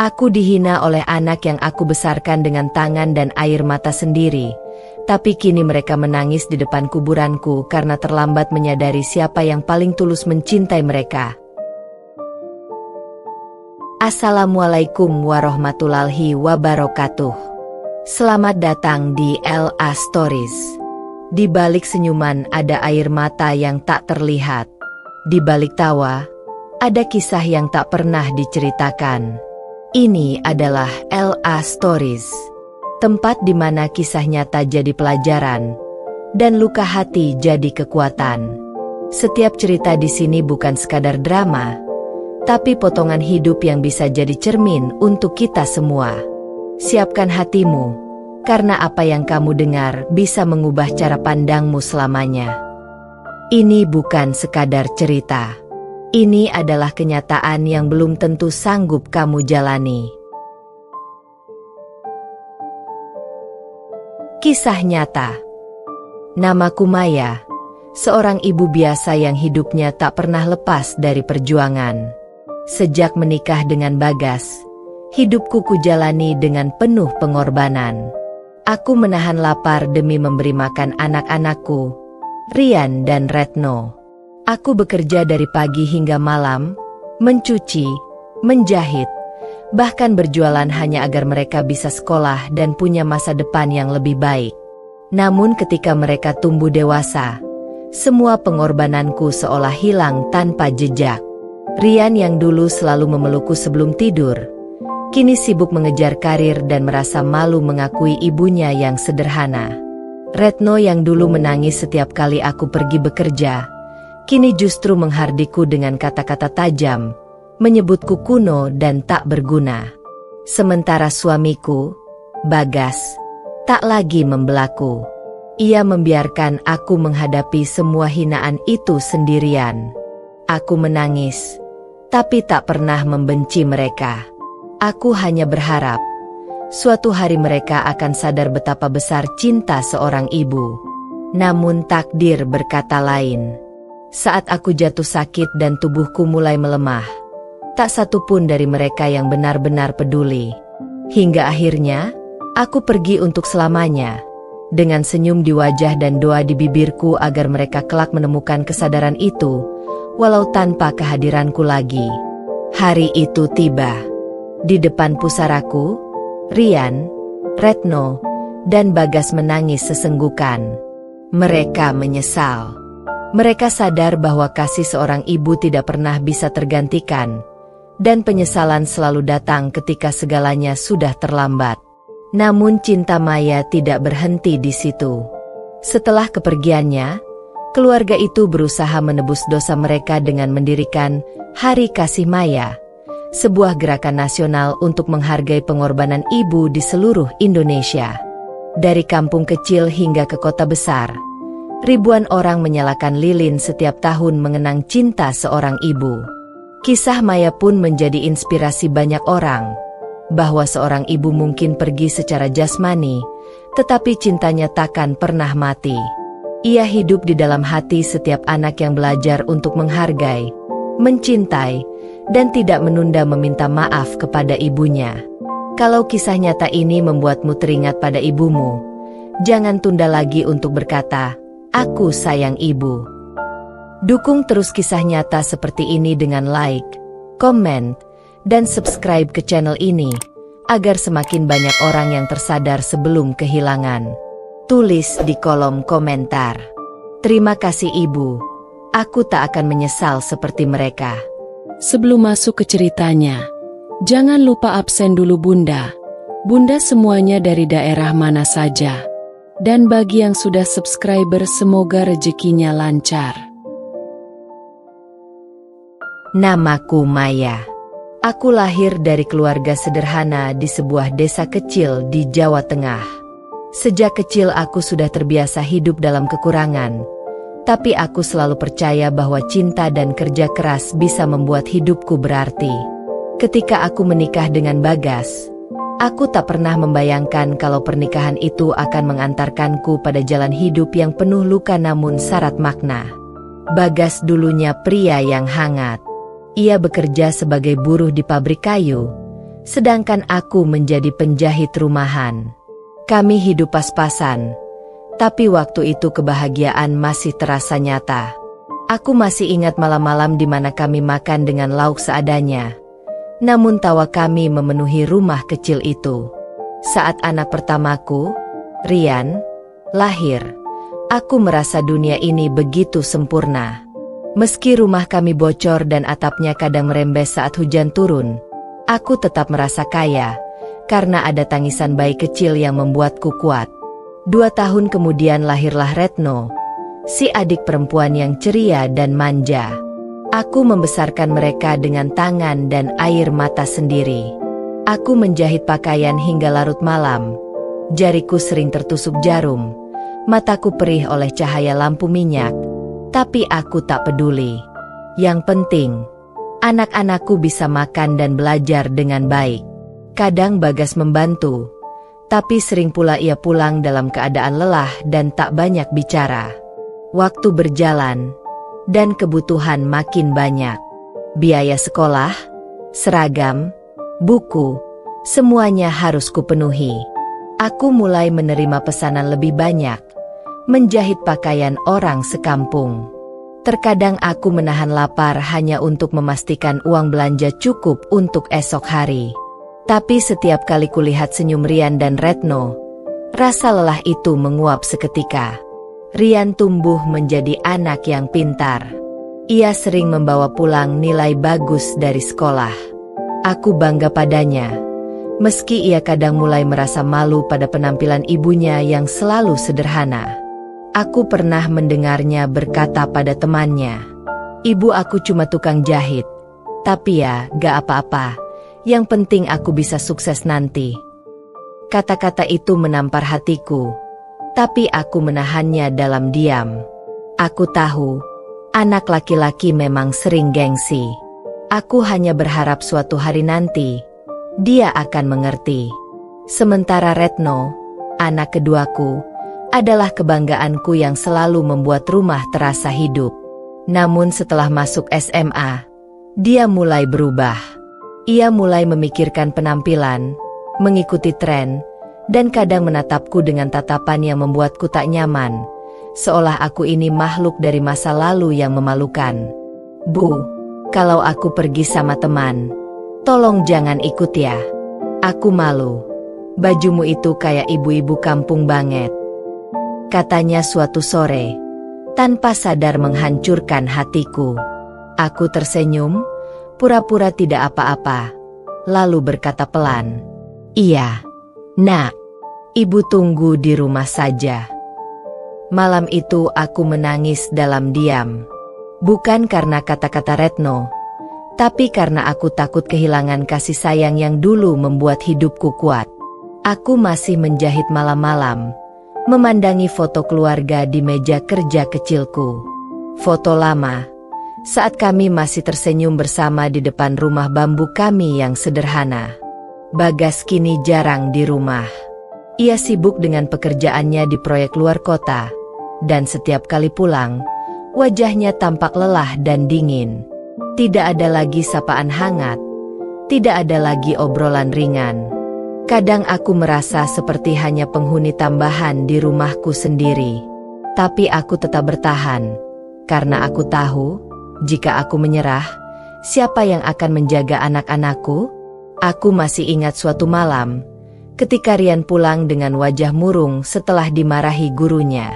Aku dihina oleh anak yang aku besarkan dengan tangan dan air mata sendiri, tapi kini mereka menangis di depan kuburanku karena terlambat menyadari siapa yang paling tulus mencintai mereka. Assalamualaikum warahmatullahi wabarakatuh. Selamat datang di LA Stories. Di balik senyuman ada air mata yang tak terlihat. Di balik tawa, ada kisah yang tak pernah diceritakan. Ini adalah LA Stories, tempat di mana kisah nyata jadi pelajaran, dan luka hati jadi kekuatan. Setiap cerita di sini bukan sekadar drama, tapi potongan hidup yang bisa jadi cermin untuk kita semua. Siapkan hatimu, karena apa yang kamu dengar bisa mengubah cara pandangmu selamanya. Ini bukan sekadar cerita. Ini adalah kenyataan yang belum tentu sanggup kamu jalani. Kisah nyata. Namaku Maya, seorang ibu biasa yang hidupnya tak pernah lepas dari perjuangan. Sejak menikah dengan Bagas, hidupku kujalani dengan penuh pengorbanan. Aku menahan lapar demi memberi makan anak-anakku, Rian dan Retno. Aku bekerja dari pagi hingga malam, mencuci, menjahit, bahkan berjualan hanya agar mereka bisa sekolah dan punya masa depan yang lebih baik. Namun ketika mereka tumbuh dewasa, semua pengorbananku seolah hilang tanpa jejak. Rian yang dulu selalu memelukku sebelum tidur, kini sibuk mengejar karir dan merasa malu mengakui ibunya yang sederhana. Retno yang dulu menangis setiap kali aku pergi bekerja, kini justru menghardikku dengan kata-kata tajam, menyebutku kuno dan tak berguna. Sementara suamiku, Bagas, tak lagi membelaku. Ia membiarkan aku menghadapi semua hinaan itu sendirian. Aku menangis, tapi tak pernah membenci mereka. Aku hanya berharap suatu hari mereka akan sadar betapa besar cinta seorang ibu. Namun takdir berkata lain. Saat aku jatuh sakit dan tubuhku mulai melemah, tak satu pun dari mereka yang benar-benar peduli. Hingga akhirnya, aku pergi untuk selamanya, dengan senyum di wajah dan doa di bibirku agar mereka kelak menemukan kesadaran itu, walau tanpa kehadiranku lagi. Hari itu tiba. Di depan pusaraku, Rian, Retno, dan Bagas menangis sesenggukan. Mereka menyesal. Mereka sadar bahwa kasih seorang ibu tidak pernah bisa tergantikan, dan penyesalan selalu datang ketika segalanya sudah terlambat. Namun cinta Maya tidak berhenti di situ. Setelah kepergiannya, keluarga itu berusaha menebus dosa mereka dengan mendirikan Hari Kasih Maya, sebuah gerakan nasional untuk menghargai pengorbanan ibu di seluruh Indonesia. Dari kampung kecil hingga ke kota besar, ribuan orang menyalakan lilin setiap tahun mengenang cinta seorang ibu. Kisah Maya pun menjadi inspirasi banyak orang, bahwa seorang ibu mungkin pergi secara jasmani, tetapi cintanya takkan pernah mati. Ia hidup di dalam hati setiap anak yang belajar untuk menghargai, mencintai, dan tidak menunda meminta maaf kepada ibunya. Kalau kisah nyata ini membuatmu teringat pada ibumu, jangan tunda lagi untuk berkata, "Aku sayang ibu." Dukung terus kisah nyata seperti ini dengan like, komen, dan subscribe ke channel ini, agar semakin banyak orang yang tersadar sebelum kehilangan. Tulis di kolom komentar, "Terima kasih ibu, aku tak akan menyesal seperti mereka." Sebelum masuk ke ceritanya, jangan lupa absen dulu Bunda. Bunda semuanya dari daerah mana saja. Dan bagi yang sudah subscriber semoga rezekinya lancar. Namaku Maya. Aku lahir dari keluarga sederhana di sebuah desa kecil di Jawa Tengah. Sejak kecil aku sudah terbiasa hidup dalam kekurangan. Tapi aku selalu percaya bahwa cinta dan kerja keras bisa membuat hidupku berarti. Ketika aku menikah dengan Bagas, aku tak pernah membayangkan kalau pernikahan itu akan mengantarkanku pada jalan hidup yang penuh luka namun syarat makna. Bagas dulunya pria yang hangat. Ia bekerja sebagai buruh di pabrik kayu, sedangkan aku menjadi penjahit rumahan. Kami hidup pas-pasan, tapi waktu itu kebahagiaan masih terasa nyata. Aku masih ingat malam-malam di mana kami makan dengan lauk seadanya. Namun tawa kami memenuhi rumah kecil itu. Saat anak pertamaku, Rian, lahir, aku merasa dunia ini begitu sempurna. Meski rumah kami bocor dan atapnya kadang merembes saat hujan turun, aku tetap merasa kaya, karena ada tangisan bayi kecil yang membuatku kuat. 2 tahun kemudian lahirlah Retno, si adik perempuan yang ceria dan manja. Aku membesarkan mereka dengan tangan dan air mata sendiri. Aku menjahit pakaian hingga larut malam. Jariku sering tertusuk jarum, mataku perih oleh cahaya lampu minyak, tapi aku tak peduli. Yang penting, anak-anakku bisa makan dan belajar dengan baik. Kadang Bagas membantu, tapi sering pula ia pulang dalam keadaan lelah dan tak banyak bicara. Waktu berjalan, dan kebutuhan makin banyak. Biaya sekolah, seragam, buku, semuanya harus kupenuhi. Aku mulai menerima pesanan lebih banyak, menjahit pakaian orang sekampung. Terkadang aku menahan lapar hanya untuk memastikan uang belanja cukup untuk esok hari. Tapi setiap kali kulihat senyum Rian dan Retno, rasa lelah itu menguap seketika. Rian tumbuh menjadi anak yang pintar. Ia sering membawa pulang nilai bagus dari sekolah. Aku bangga padanya, meski ia kadang mulai merasa malu pada penampilan ibunya yang selalu sederhana. Aku pernah mendengarnya berkata pada temannya, "Ibu aku cuma tukang jahit, tapi ya gak apa-apa. Yang penting aku bisa sukses nanti." Kata-kata itu menampar hatiku, tapi aku menahannya dalam diam. Aku tahu, anak laki-laki memang sering gengsi. Aku hanya berharap suatu hari nanti, dia akan mengerti. Sementara Retno, anak keduaku, adalah kebanggaanku yang selalu membuat rumah terasa hidup. Namun setelah masuk SMA, dia mulai berubah. Ia mulai memikirkan penampilan, mengikuti tren, dan kadang menatapku dengan tatapan yang membuatku tak nyaman, seolah aku ini makhluk dari masa lalu yang memalukan. "Bu, kalau aku pergi sama teman, tolong jangan ikut ya. Aku malu. Bajumu itu kayak ibu-ibu kampung banget," katanya suatu sore, tanpa sadar menghancurkan hatiku. Aku tersenyum, pura-pura tidak apa-apa, lalu berkata pelan, "Iya, Nak, Ibu tunggu di rumah saja." Malam itu aku menangis dalam diam. Bukan karena kata-kata Retno, tapi karena aku takut kehilangan kasih sayang yang dulu membuat hidupku kuat. Aku masih menjahit malam-malam, memandangi foto keluarga di meja kerja kecilku. Foto lama, saat kami masih tersenyum bersama di depan rumah bambu kami yang sederhana. Bagas kini jarang di rumah. Ia sibuk dengan pekerjaannya di proyek luar kota, dan setiap kali pulang, wajahnya tampak lelah dan dingin. Tidak ada lagi sapaan hangat, tidak ada lagi obrolan ringan. Kadang aku merasa seperti hanya penghuni tambahan di rumahku sendiri. Tapi aku tetap bertahan, karena aku tahu, jika aku menyerah, siapa yang akan menjaga anak-anakku? Aku masih ingat suatu malam, ketika Rian pulang dengan wajah murung setelah dimarahi gurunya.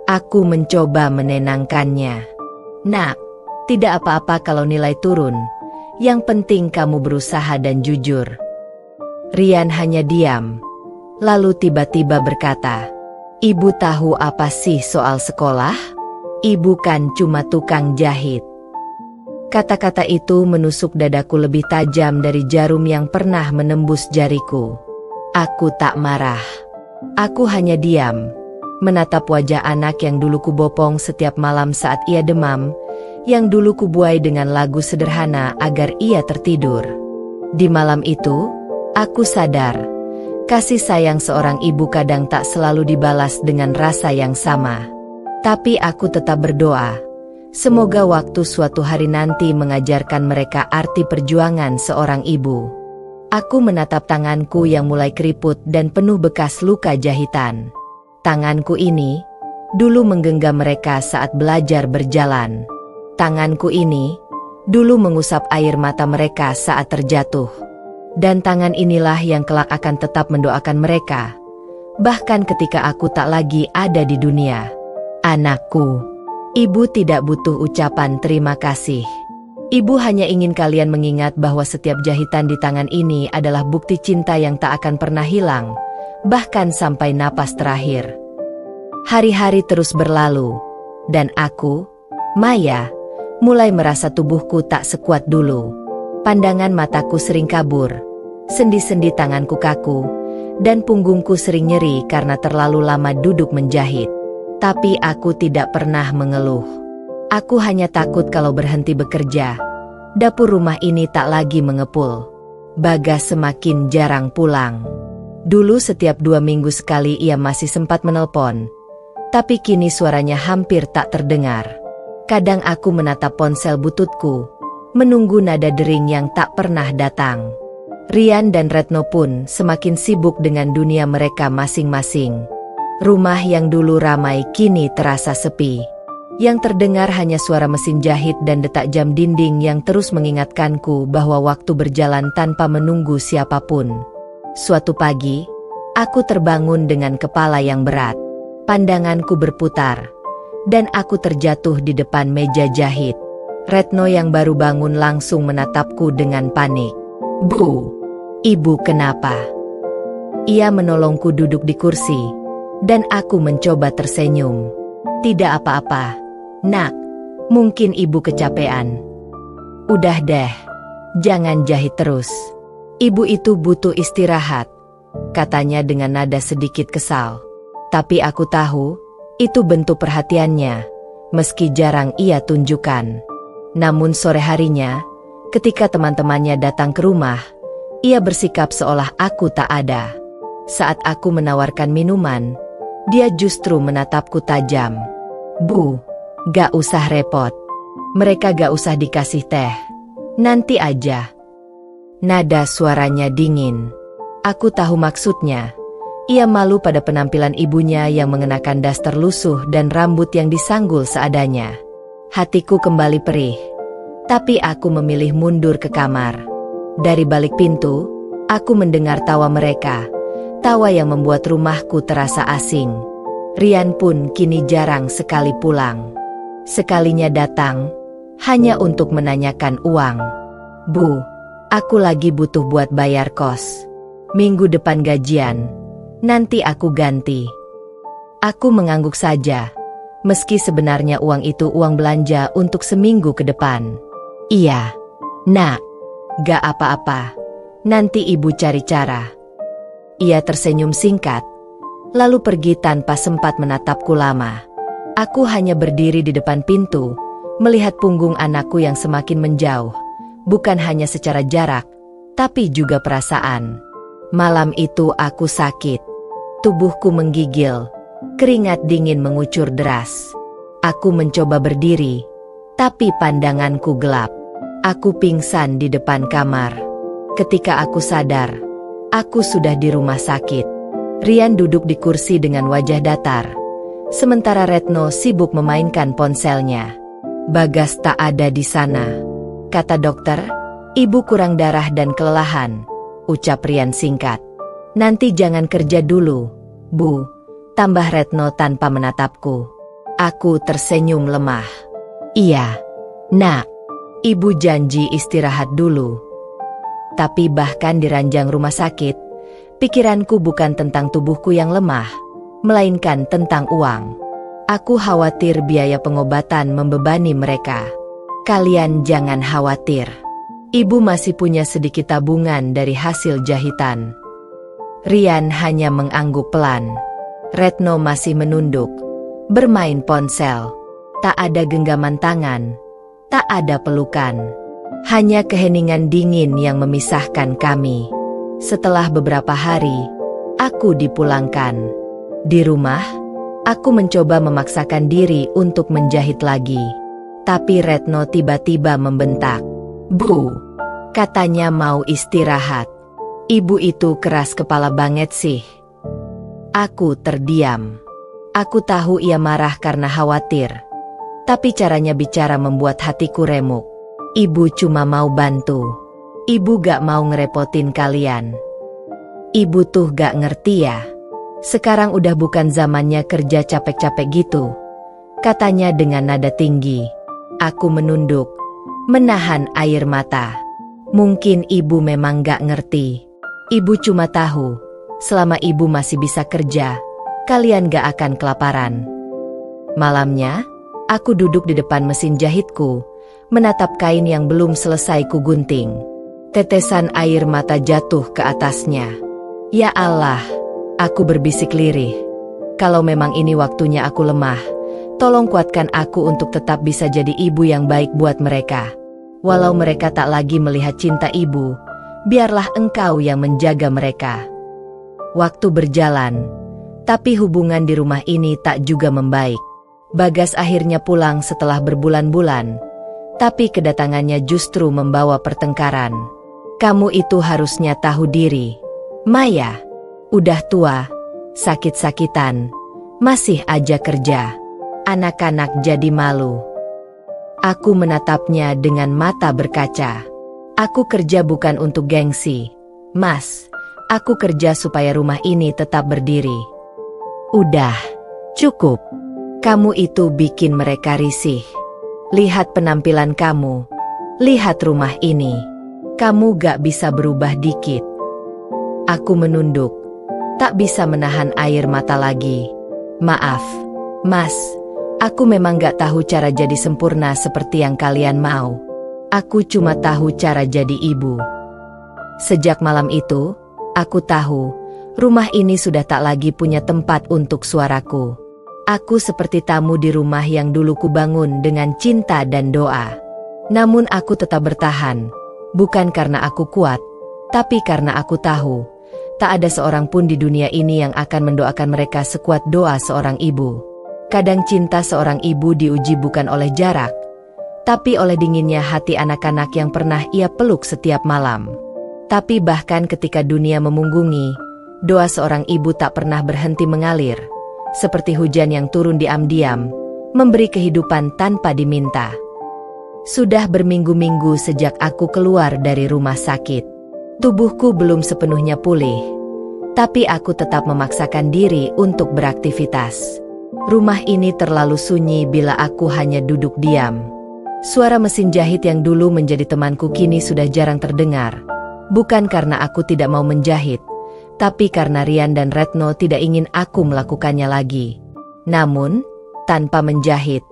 Aku mencoba menenangkannya. "Nak, tidak apa-apa kalau nilai turun. Yang penting kamu berusaha dan jujur." Rian hanya diam, lalu tiba-tiba berkata, "Ibu tahu apa sih soal sekolah? Ibu kan cuma tukang jahit." Kata-kata itu menusuk dadaku lebih tajam dari jarum yang pernah menembus jariku. Aku tak marah. Aku hanya diam, menatap wajah anak yang dulu kubopong setiap malam saat ia demam, yang dulu kubuai dengan lagu sederhana agar ia tertidur. Di malam itu, aku sadar, kasih sayang seorang ibu kadang tak selalu dibalas dengan rasa yang sama. Tapi aku tetap berdoa, semoga waktu suatu hari nanti mengajarkan mereka arti perjuangan seorang ibu. Aku menatap tanganku yang mulai keriput dan penuh bekas luka jahitan. Tanganku ini dulu menggenggam mereka saat belajar berjalan. Tanganku ini dulu mengusap air mata mereka saat terjatuh. Dan tangan inilah yang kelak akan tetap mendoakan mereka, bahkan ketika aku tak lagi ada di dunia. Anakku, ibu tidak butuh ucapan terima kasih. Ibu hanya ingin kalian mengingat bahwa setiap jahitan di tangan ini adalah bukti cinta yang tak akan pernah hilang, bahkan sampai napas terakhir. Hari-hari terus berlalu, dan aku, Maya, mulai merasa tubuhku tak sekuat dulu. Pandangan mataku sering kabur, sendi-sendi tanganku kaku, dan punggungku sering nyeri karena terlalu lama duduk menjahit. Tapi aku tidak pernah mengeluh. Aku hanya takut kalau berhenti bekerja, dapur rumah ini tak lagi mengepul. Bagas semakin jarang pulang. Dulu setiap 2 minggu sekali ia masih sempat menelpon, tapi kini suaranya hampir tak terdengar. Kadang aku menatap ponsel bututku, menunggu nada dering yang tak pernah datang. Rian dan Retno pun semakin sibuk dengan dunia mereka masing-masing. Rumah yang dulu ramai kini terasa sepi. Yang terdengar hanya suara mesin jahit dan detak jam dinding yang terus mengingatkanku bahwa waktu berjalan tanpa menunggu siapapun. Suatu pagi, aku terbangun dengan kepala yang berat. Pandanganku berputar, dan aku terjatuh di depan meja jahit. Retno yang baru bangun langsung menatapku dengan panik. "Bu, ibu kenapa?" Ia menolongku duduk di kursi, dan aku mencoba tersenyum. "Tidak apa-apa, Nak, mungkin ibu kecapean." "Udah deh, jangan jahit terus. Ibu itu butuh istirahat," katanya dengan nada sedikit kesal. Tapi aku tahu, itu bentuk perhatiannya, meski jarang ia tunjukkan. Namun sore harinya, ketika teman-temannya datang ke rumah, ia bersikap seolah aku tak ada. Saat aku menawarkan minuman, dia justru menatapku tajam. "Bu, gak usah repot. Mereka gak usah dikasih teh. Nanti aja." Nada suaranya dingin. Aku tahu maksudnya. Ia malu pada penampilan ibunya yang mengenakan daster lusuh dan rambut yang disanggul seadanya. Hatiku kembali perih. Tapi aku memilih mundur ke kamar. Dari balik pintu, aku mendengar tawa mereka. Tawa yang membuat rumahku terasa asing. Rian pun kini jarang sekali pulang. Sekalinya datang, hanya untuk menanyakan uang. "Bu, aku lagi butuh buat bayar kos. Minggu depan gajian, nanti aku ganti." Aku mengangguk saja, meski sebenarnya uang itu uang belanja untuk seminggu ke depan. "Iya, Nak, gak apa-apa, nanti ibu cari cara." Ia tersenyum singkat, lalu pergi tanpa sempat menatapku lama. Aku hanya berdiri di depan pintu, melihat punggung anakku yang semakin menjauh, bukan hanya secara jarak, tapi juga perasaan. Malam itu aku sakit. Tubuhku menggigil, keringat dingin mengucur deras. Aku mencoba berdiri, tapi pandanganku gelap. Aku pingsan di depan kamar. Ketika aku sadar, aku sudah di rumah sakit. Rian duduk di kursi dengan wajah datar, sementara Retno sibuk memainkan ponselnya. "Bagas tak ada di sana," kata dokter. "Ibu kurang darah dan kelelahan," ucap Rian singkat. "Nanti jangan kerja dulu, Bu," tambah Retno tanpa menatapku. Aku tersenyum lemah. "Iya, Nak, ibu janji istirahat dulu." Tapi bahkan di ranjang rumah sakit, pikiranku bukan tentang tubuhku yang lemah, melainkan tentang uang. Aku khawatir biaya pengobatan membebani mereka. "Kalian jangan khawatir. Ibu masih punya sedikit tabungan dari hasil jahitan." Rian hanya mengangguk pelan. Retno masih menunduk, bermain ponsel. Tak ada genggaman tangan, tak ada pelukan. Hanya keheningan dingin yang memisahkan kami. Setelah beberapa hari, aku dipulangkan. Di rumah, aku mencoba memaksakan diri untuk menjahit lagi. Tapi Retno tiba-tiba membentak. "Bu," katanya mau istirahat. Ibu itu keras kepala banget sih. Aku terdiam. Aku tahu ia marah karena khawatir. Tapi caranya bicara membuat hatiku remuk. Ibu cuma mau bantu. Ibu gak mau ngerepotin kalian. Ibu tuh gak ngerti ya. Sekarang udah bukan zamannya kerja capek-capek gitu, katanya dengan nada tinggi. Aku menunduk, menahan air mata. Mungkin ibu memang gak ngerti. Ibu cuma tahu, selama ibu masih bisa kerja, kalian gak akan kelaparan. Malamnya, aku duduk di depan mesin jahitku, menatap kain yang belum selesai ku gunting. Tetesan air mata jatuh ke atasnya. Ya Allah, aku berbisik lirih. Kalau memang ini waktunya aku lemah, tolong kuatkan aku untuk tetap bisa jadi ibu yang baik buat mereka. Walau mereka tak lagi melihat cinta ibu, biarlah engkau yang menjaga mereka. Waktu berjalan, tapi hubungan di rumah ini tak juga membaik. Bagas akhirnya pulang setelah berbulan-bulan, tapi kedatangannya justru membawa pertengkaran. Kamu itu harusnya tahu diri, Maya. Udah tua, sakit-sakitan, masih aja kerja. Anak-anak jadi malu. Aku menatapnya dengan mata berkaca. Aku kerja bukan untuk gengsi, Mas. Aku kerja supaya rumah ini tetap berdiri. Udah, cukup. Kamu itu bikin mereka risih. Lihat penampilan kamu. Lihat rumah ini. Kamu gak bisa berubah dikit. Aku menunduk. Tak bisa menahan air mata lagi. Maaf, Mas. Aku memang gak tahu cara jadi sempurna seperti yang kalian mau. Aku cuma tahu cara jadi ibu. Sejak malam itu, aku tahu, rumah ini sudah tak lagi punya tempat untuk suaraku. Aku seperti tamu di rumah yang dulu kubangun dengan cinta dan doa. Namun aku tetap bertahan, bukan karena aku kuat, tapi karena aku tahu, tak ada seorang pun di dunia ini yang akan mendoakan mereka sekuat doa seorang ibu. Kadang cinta seorang ibu diuji bukan oleh jarak, tapi oleh dinginnya hati anak-anak yang pernah ia peluk setiap malam. Tapi bahkan ketika dunia memunggungi, doa seorang ibu tak pernah berhenti mengalir, seperti hujan yang turun diam-diam, memberi kehidupan tanpa diminta. Sudah berminggu-minggu sejak aku keluar dari rumah sakit. Tubuhku belum sepenuhnya pulih, tapi aku tetap memaksakan diri untuk beraktivitas. Rumah ini terlalu sunyi bila aku hanya duduk diam. Suara mesin jahit yang dulu menjadi temanku kini sudah jarang terdengar. Bukan karena aku tidak mau menjahit, tapi karena Rian dan Retno tidak ingin aku melakukannya lagi. Namun, tanpa menjahit,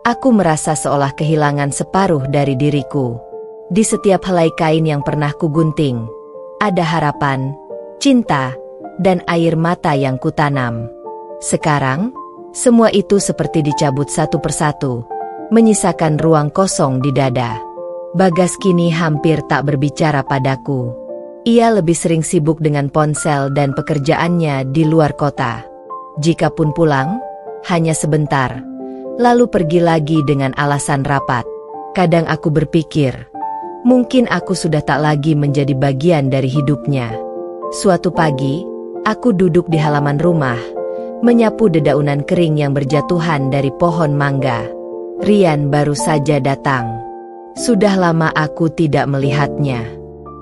aku merasa seolah kehilangan separuh dari diriku. Di setiap helai kain yang pernah kugunting, ada harapan, cinta, dan air mata yang kutanam. Sekarang, semua itu seperti dicabut satu persatu, menyisakan ruang kosong di dada. Bagas kini hampir tak berbicara padaku. Ia lebih sering sibuk dengan ponsel dan pekerjaannya di luar kota. Jikapun pulang, hanya sebentar, lalu pergi lagi dengan alasan rapat. Kadang aku berpikir, mungkin aku sudah tak lagi menjadi bagian dari hidupnya. Suatu pagi, aku duduk di halaman rumah, menyapu dedaunan kering yang berjatuhan dari pohon mangga. Rian baru saja datang. Sudah lama aku tidak melihatnya.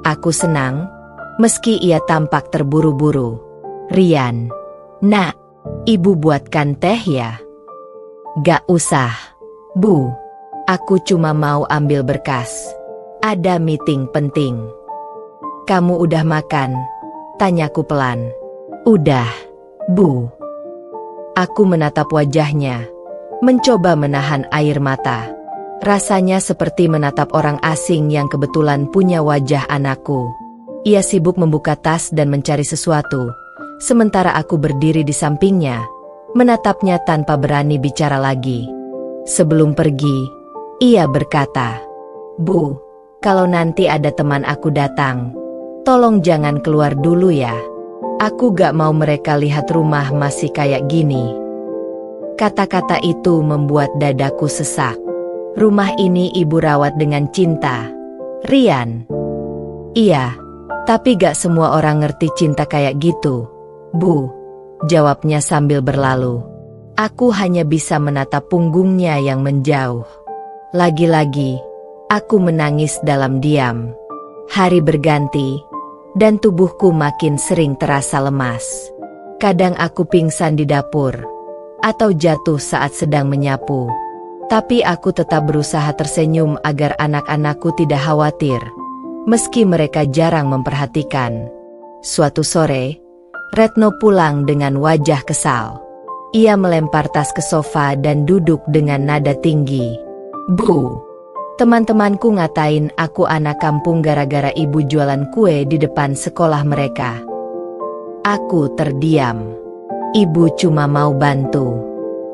Aku senang, meski ia tampak terburu-buru. Rian, nak, ibu buatkan teh ya? Gak usah, Bu. Aku cuma mau ambil berkas. Ada meeting penting. Kamu udah makan? Tanyaku pelan. Udah, Bu. Aku menatap wajahnya, mencoba menahan air mata. Rasanya seperti menatap orang asing yang kebetulan punya wajah anakku. Ia sibuk membuka tas dan mencari sesuatu, sementara aku berdiri di sampingnya, menatapnya tanpa berani bicara lagi. Sebelum pergi, ia berkata, Bu, kalau nanti ada teman aku datang, tolong jangan keluar dulu ya. Aku gak mau mereka lihat rumah masih kayak gini. Kata-kata itu membuat dadaku sesak. Rumah ini ibu rawat dengan cinta. Rian. Iya, Tapi gak semua orang ngerti cinta kayak gitu, Bu, jawabnya sambil berlalu. Aku hanya bisa menatap punggungnya yang menjauh. Lagi-lagi, aku menangis dalam diam. Hari berganti, dan tubuhku makin sering terasa lemas. Kadang aku pingsan di dapur, atau jatuh saat sedang menyapu. Tapi aku tetap berusaha tersenyum agar anak-anakku tidak khawatir, meski mereka jarang memperhatikan. Suatu sore, Retno pulang dengan wajah kesal. Ia melempar tas ke sofa dan duduk dengan nada tinggi. Bu, teman-temanku ngatain aku anak kampung gara-gara ibu jualan kue di depan sekolah mereka. Aku terdiam. Ibu cuma mau bantu.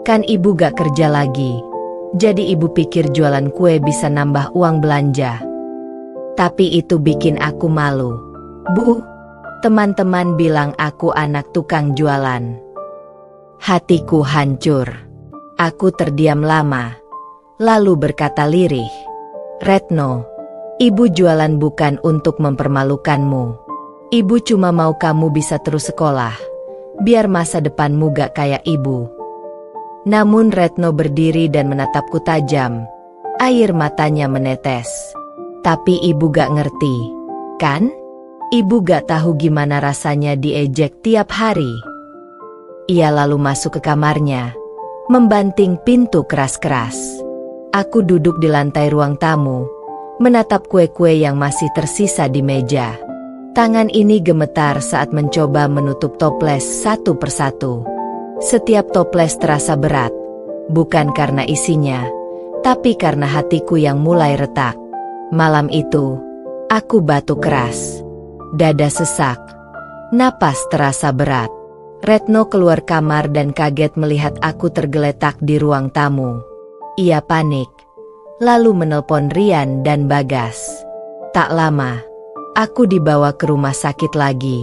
Kan ibu gak kerja lagi. Jadi ibu pikir jualan kue bisa nambah uang belanja. Tapi itu bikin aku malu. Bu, teman-teman bilang aku anak tukang jualan. Hatiku hancur. Aku terdiam lama, lalu berkata lirih. Retno, ibu jualan bukan untuk mempermalukanmu. Ibu cuma mau kamu bisa terus sekolah, biar masa depanmu gak kayak ibu. Namun Retno berdiri dan menatapku tajam. Air matanya menetes. Tapi ibu gak ngerti, kan? Ibu gak tahu gimana rasanya diejek tiap hari. Ia lalu masuk ke kamarnya, membanting pintu keras-keras. Aku duduk di lantai ruang tamu, menatap kue-kue yang masih tersisa di meja. Tangan ini gemetar saat mencoba menutup toples satu persatu. Setiap toples terasa berat, bukan karena isinya, tapi karena hatiku yang mulai retak. Malam itu, aku batuk keras. Dada sesak, napas terasa berat. Retno keluar kamar dan kaget melihat aku tergeletak di ruang tamu. Ia panik, lalu menelpon Rian dan Bagas. Tak lama, aku dibawa ke rumah sakit lagi.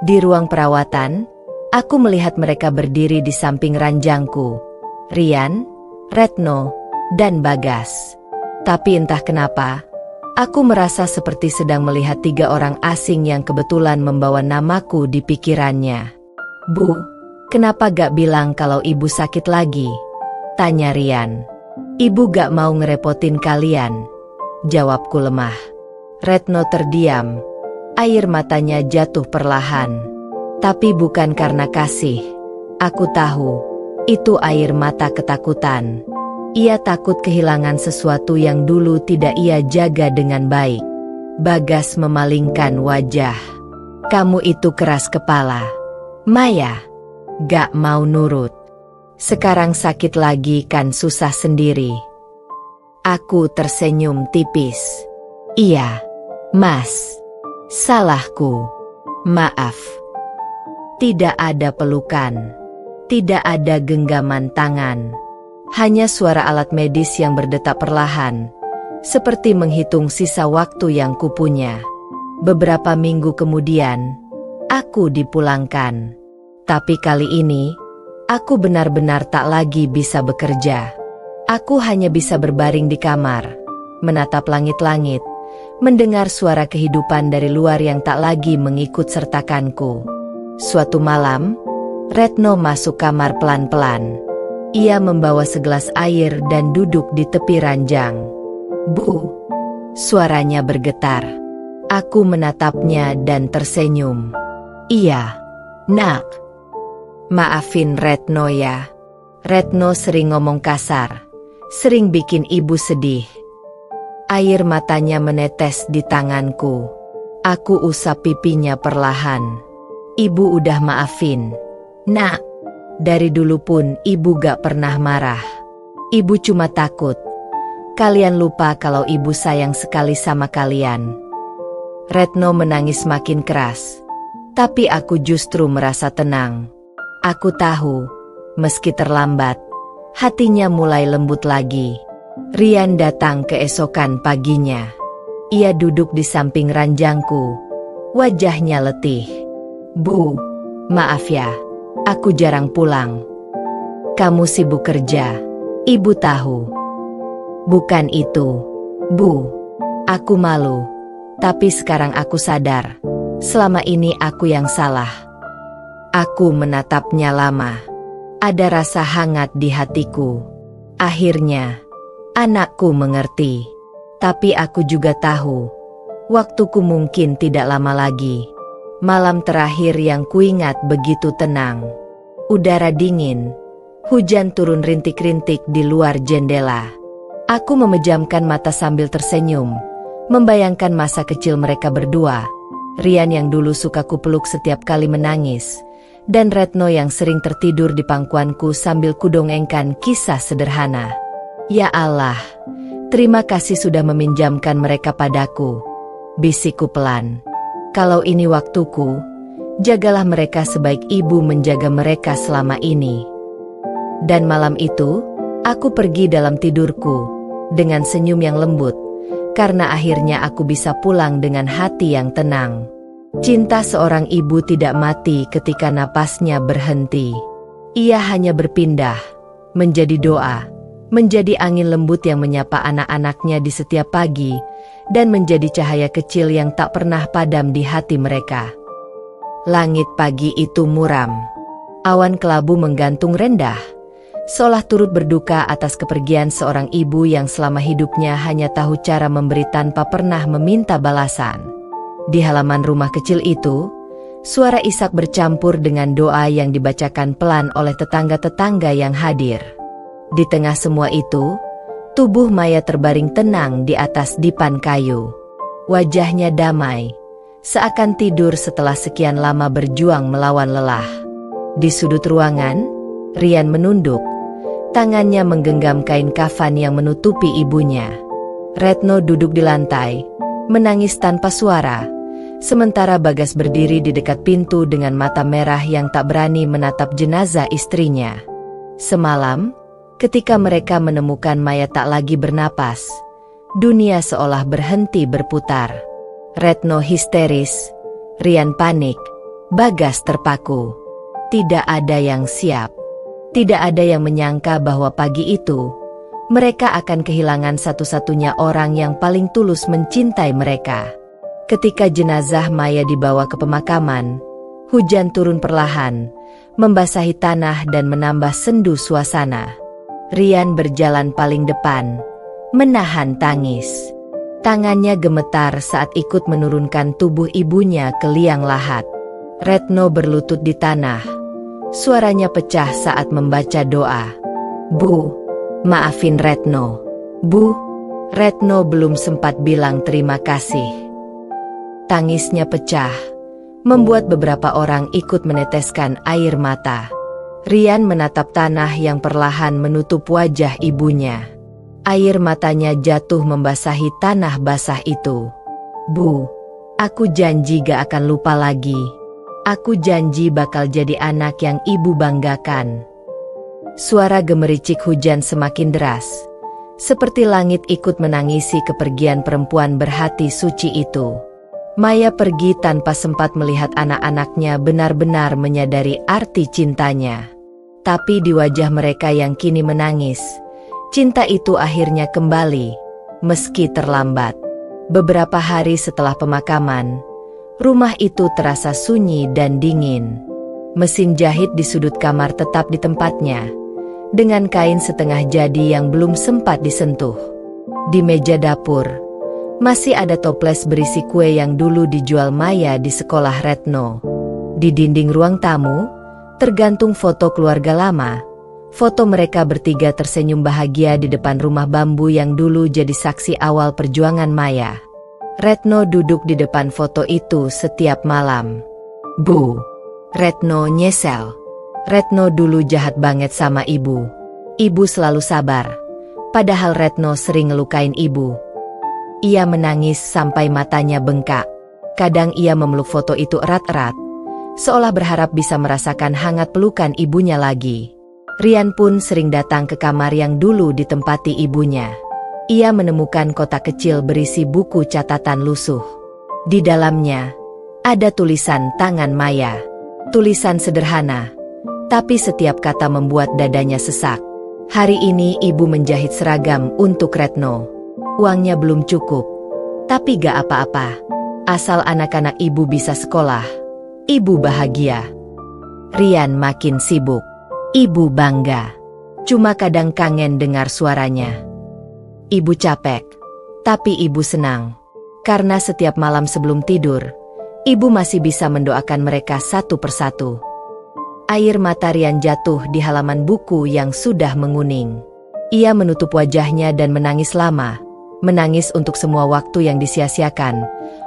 Di ruang perawatan, aku melihat mereka berdiri di samping ranjangku. Rian, Retno, dan Bagas. Tapi entah kenapa, aku merasa seperti sedang melihat 3 orang asing yang kebetulan membawa namaku di pikirannya. Bu, kenapa gak bilang kalau ibu sakit lagi? Tanya Rian. Ibu gak mau ngerepotin kalian, jawabku lemah. Retno terdiam, air matanya jatuh perlahan. Tapi bukan karena kasih. Aku tahu, itu air mata ketakutan. Ia takut kehilangan sesuatu yang dulu tidak ia jaga dengan baik. Bagas memalingkan wajah. Kamu itu keras kepala. Maya, gak mau nurut. Sekarang sakit lagi kan susah sendiri. Aku tersenyum tipis. Iya, Mas. Salahku. Maaf. Tidak ada pelukan. Tidak ada genggaman tangan. Hanya suara alat medis yang berdetak perlahan, seperti menghitung sisa waktu yang kupunya. Beberapa minggu kemudian, aku dipulangkan. Tapi kali ini, aku benar-benar tak lagi bisa bekerja. Aku hanya bisa berbaring di kamar, menatap langit-langit, mendengar suara kehidupan dari luar yang tak lagi mengikut sertakanku. Suatu malam, Retno masuk kamar pelan-pelan. Ia membawa segelas air dan duduk di tepi ranjang. Bu, suaranya bergetar. Aku menatapnya dan tersenyum. Iya, nak. Maafin Retno ya. Retno sering ngomong kasar, sering bikin ibu sedih. Air matanya menetes di tanganku. Aku usap pipinya perlahan. Ibu udah maafin. Nak, dari dulu pun ibu gak pernah marah. Ibu cuma takut kalian lupa kalau ibu sayang sekali sama kalian. Retno menangis makin keras, tapi aku justru merasa tenang. Aku tahu, meski terlambat, hatinya mulai lembut lagi. Rian datang keesokan paginya. Ia duduk di samping ranjangku, wajahnya letih. Bu, maaf ya, aku jarang pulang. Kamu sibuk kerja, ibu tahu. Bukan itu, Bu. Aku malu, tapi sekarang aku sadar. Selama ini aku yang salah. Aku menatapnya lama. Ada rasa hangat di hatiku. Akhirnya, anakku mengerti. Tapi aku juga tahu, waktuku mungkin tidak lama lagi. Malam terakhir yang kuingat begitu tenang. Udara dingin, hujan turun rintik-rintik di luar jendela. Aku memejamkan mata sambil tersenyum, membayangkan masa kecil mereka berdua. Rian yang dulu suka kupeluk setiap kali menangis, dan Retno yang sering tertidur di pangkuanku sambil kudongengkan kisah sederhana. Ya Allah, terima kasih sudah meminjamkan mereka padaku, bisikku pelan. Kalau ini waktuku, jagalah mereka sebaik ibu menjaga mereka selama ini. Dan malam itu, aku pergi dalam tidurku, dengan senyum yang lembut, karena akhirnya aku bisa pulang dengan hati yang tenang. Cinta seorang ibu tidak mati ketika napasnya berhenti. Ia hanya berpindah, menjadi doa, menjadi angin lembut yang menyapa anak-anaknya di setiap pagi, dan menjadi cahaya kecil yang tak pernah padam di hati mereka. Langit pagi itu muram. Awan kelabu menggantung rendah, seolah turut berduka atas kepergian seorang ibu yang selama hidupnya hanya tahu cara memberi tanpa pernah meminta balasan. Di halaman rumah kecil itu, suara Ishak bercampur dengan doa yang dibacakan pelan oleh tetangga-tetangga yang hadir. Di tengah semua itu, tubuh Maya terbaring tenang di atas dipan kayu. Wajahnya damai, seakan tidur setelah sekian lama berjuang melawan lelah. Di sudut ruangan, Rian menunduk, tangannya menggenggam kain kafan yang menutupi ibunya. Retno duduk di lantai, menangis tanpa suara, sementara Bagas berdiri di dekat pintu dengan mata merah yang tak berani menatap jenazah istrinya. Semalam, ketika mereka menemukan Maya tak lagi bernapas, dunia seolah berhenti berputar. Retno histeris, Rian panik, Bagas terpaku. Tidak ada yang siap. Tidak ada yang menyangka bahwa pagi itu, mereka akan kehilangan satu-satunya orang yang paling tulus mencintai mereka. Ketika jenazah Maya dibawa ke pemakaman, hujan turun perlahan, membasahi tanah dan menambah sendu suasana. Rian berjalan paling depan, menahan tangis. Tangannya gemetar saat ikut menurunkan tubuh ibunya ke liang lahat. Retno berlutut di tanah. Suaranya pecah saat membaca doa. Bu, maafin Retno. Bu, Retno belum sempat bilang terima kasih. Tangisnya pecah, membuat beberapa orang ikut meneteskan air mata. Rian menatap tanah yang perlahan menutup wajah ibunya. Air matanya jatuh membasahi tanah basah itu. Bu, aku janji gak akan lupa lagi. Aku janji bakal jadi anak yang ibu banggakan. Suara gemericik hujan semakin deras, seperti langit ikut menangisi kepergian perempuan berhati suci itu. Maya pergi tanpa sempat melihat anak-anaknya benar-benar menyadari arti cintanya. Tapi di wajah mereka yang kini menangis, cinta itu akhirnya kembali, meski terlambat. Beberapa hari setelah pemakaman, rumah itu terasa sunyi dan dingin. Mesin jahit di sudut kamar tetap di tempatnya, dengan kain setengah jadi yang belum sempat disentuh. Di meja dapur, masih ada toples berisi kue yang dulu dijual Maya di sekolah Retno. Di dinding ruang tamu, tergantung foto keluarga lama. Foto mereka bertiga tersenyum bahagia di depan rumah bambu yang dulu jadi saksi awal perjuangan Maya. Retno duduk di depan foto itu setiap malam. Bu, Retno nyesel. Retno dulu jahat banget sama ibu. Ibu selalu sabar, padahal Retno sering ngelukain ibu. Ia menangis sampai matanya bengkak. Kadang ia memeluk foto itu erat-erat, seolah berharap bisa merasakan hangat pelukan ibunya lagi. Rian pun sering datang ke kamar yang dulu ditempati ibunya. Ia menemukan kotak kecil berisi buku catatan lusuh. Di dalamnya, ada tulisan tangan Maya. Tulisan sederhana, tapi setiap kata membuat dadanya sesak. Hari ini ibu menjahit seragam untuk Retno. Uangnya belum cukup, tapi gak apa-apa. Asal anak-anak ibu bisa sekolah, ibu bahagia. Rian makin sibuk. Ibu bangga. Cuma kadang kangen dengar suaranya. Ibu capek, tapi ibu senang. Karena setiap malam sebelum tidur, ibu masih bisa mendoakan mereka satu persatu. Air mata Rian jatuh di halaman buku yang sudah menguning. Ia menutup wajahnya dan menangis lama. Menangis untuk semua waktu yang disia-siakan,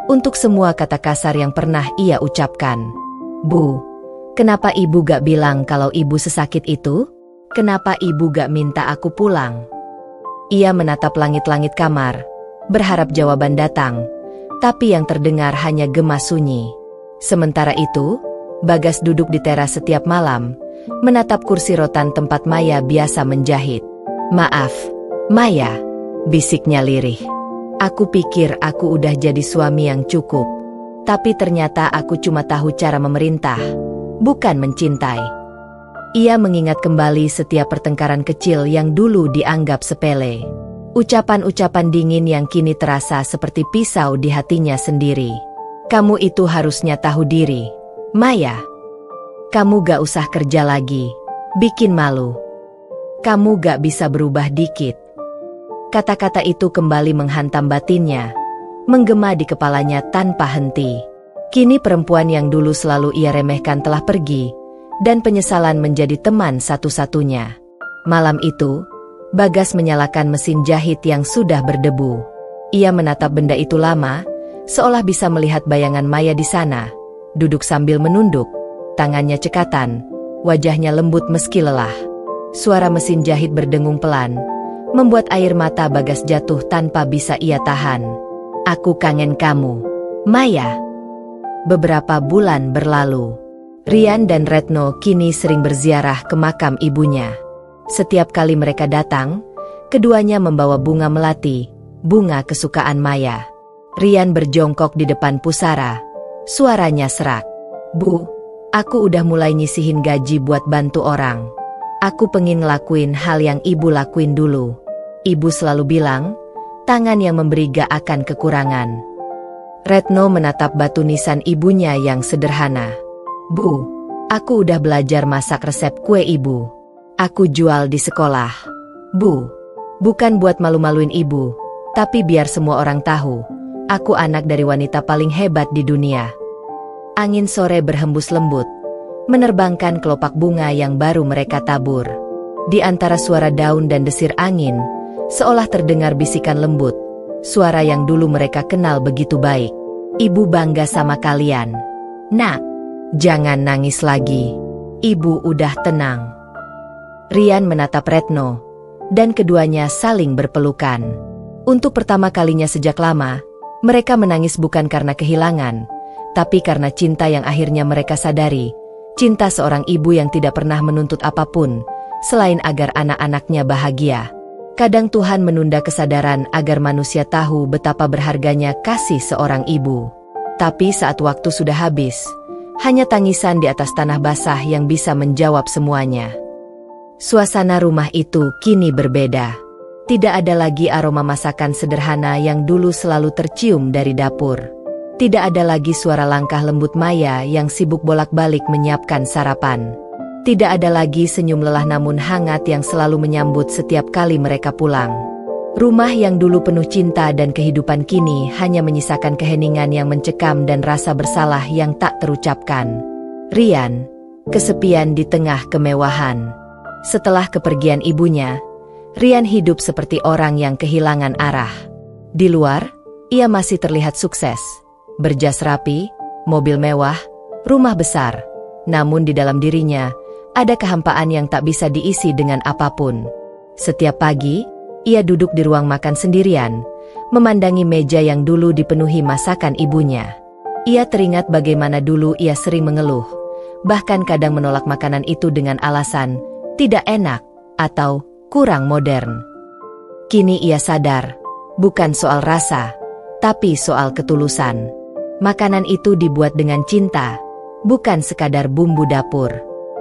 untuk semua kata kasar yang pernah ia ucapkan. Bu, kenapa ibu gak bilang kalau ibu sesakit itu? Kenapa ibu gak minta aku pulang? Ia menatap langit-langit kamar, berharap jawaban datang, tapi yang terdengar hanya gema sunyi. Sementara itu, Bagas duduk di teras setiap malam, menatap kursi rotan tempat Maya biasa menjahit. Maaf, Maya, bisiknya lirih. Aku pikir aku udah jadi suami yang cukup, tapi ternyata aku cuma tahu cara memerintah, bukan mencintai. Ia mengingat kembali setiap pertengkaran kecil yang dulu dianggap sepele. Ucapan-ucapan dingin yang kini terasa seperti pisau di hatinya sendiri. Kamu itu harusnya tahu diri, Maya. Kamu gak usah kerja lagi, bikin malu. Kamu gak bisa berubah dikit. Kata-kata itu kembali menghantam batinnya, menggema di kepalanya tanpa henti. Kini perempuan yang dulu selalu ia remehkan telah pergi, dan penyesalan menjadi teman satu-satunya. Malam itu, Bagas menyalakan mesin jahit yang sudah berdebu. Ia menatap benda itu lama, seolah bisa melihat bayangan Maya di sana, duduk sambil menunduk, tangannya cekatan, wajahnya lembut meski lelah. Suara mesin jahit berdengung pelan, membuat air mata Bagas jatuh tanpa bisa ia tahan. Aku kangen kamu, Maya. Beberapa bulan berlalu. Rian dan Retno kini sering berziarah ke makam ibunya. Setiap kali mereka datang, keduanya membawa bunga melati, bunga kesukaan Maya. Rian berjongkok di depan pusara, suaranya serak. Bu, aku udah mulai nyisihin gaji buat bantu orang. Aku pengen ngelakuin hal yang ibu lakuin dulu. Ibu selalu bilang, tangan yang memberi gak akan kekurangan. Retno menatap batu nisan ibunya yang sederhana. Bu, aku udah belajar masak resep kue ibu. Aku jual di sekolah. Bu, bukan buat malu-maluin ibu, tapi biar semua orang tahu, aku anak dari wanita paling hebat di dunia. Angin sore berhembus lembut, menerbangkan kelopak bunga yang baru mereka tabur. Di antara suara daun dan desir angin, seolah terdengar bisikan lembut, suara yang dulu mereka kenal begitu baik. Ibu bangga sama kalian. Nak, jangan nangis lagi. Ibu udah tenang. Rian menatap Retno, dan keduanya saling berpelukan. Untuk pertama kalinya sejak lama, mereka menangis bukan karena kehilangan, tapi karena cinta yang akhirnya mereka sadari, cinta seorang ibu yang tidak pernah menuntut apapun, selain agar anak-anaknya bahagia. Kadang Tuhan menunda kesadaran agar manusia tahu betapa berharganya kasih seorang ibu. Tapi saat waktu sudah habis, hanya tangisan di atas tanah basah yang bisa menjawab semuanya. Suasana rumah itu kini berbeda. Tidak ada lagi aroma masakan sederhana yang dulu selalu tercium dari dapur. Tidak ada lagi suara langkah lembut Maya yang sibuk bolak-balik menyiapkan sarapan. Tidak ada lagi senyum lelah namun hangat yang selalu menyambut setiap kali mereka pulang. Rumah yang dulu penuh cinta dan kehidupan kini hanya menyisakan keheningan yang mencekam dan rasa bersalah yang tak terucapkan. Rian, kesepian di tengah kemewahan. Setelah kepergian ibunya, Rian hidup seperti orang yang kehilangan arah. Di luar, ia masih terlihat sukses, berjas rapi, mobil mewah, rumah besar. Namun di dalam dirinya, ada kehampaan yang tak bisa diisi dengan apapun. Setiap pagi, ia duduk di ruang makan sendirian, memandangi meja yang dulu dipenuhi masakan ibunya. Ia teringat bagaimana dulu ia sering mengeluh, bahkan kadang menolak makanan itu dengan alasan tidak enak atau kurang modern. Kini ia sadar, bukan soal rasa, tapi soal ketulusan. Makanan itu dibuat dengan cinta, bukan sekadar bumbu dapur.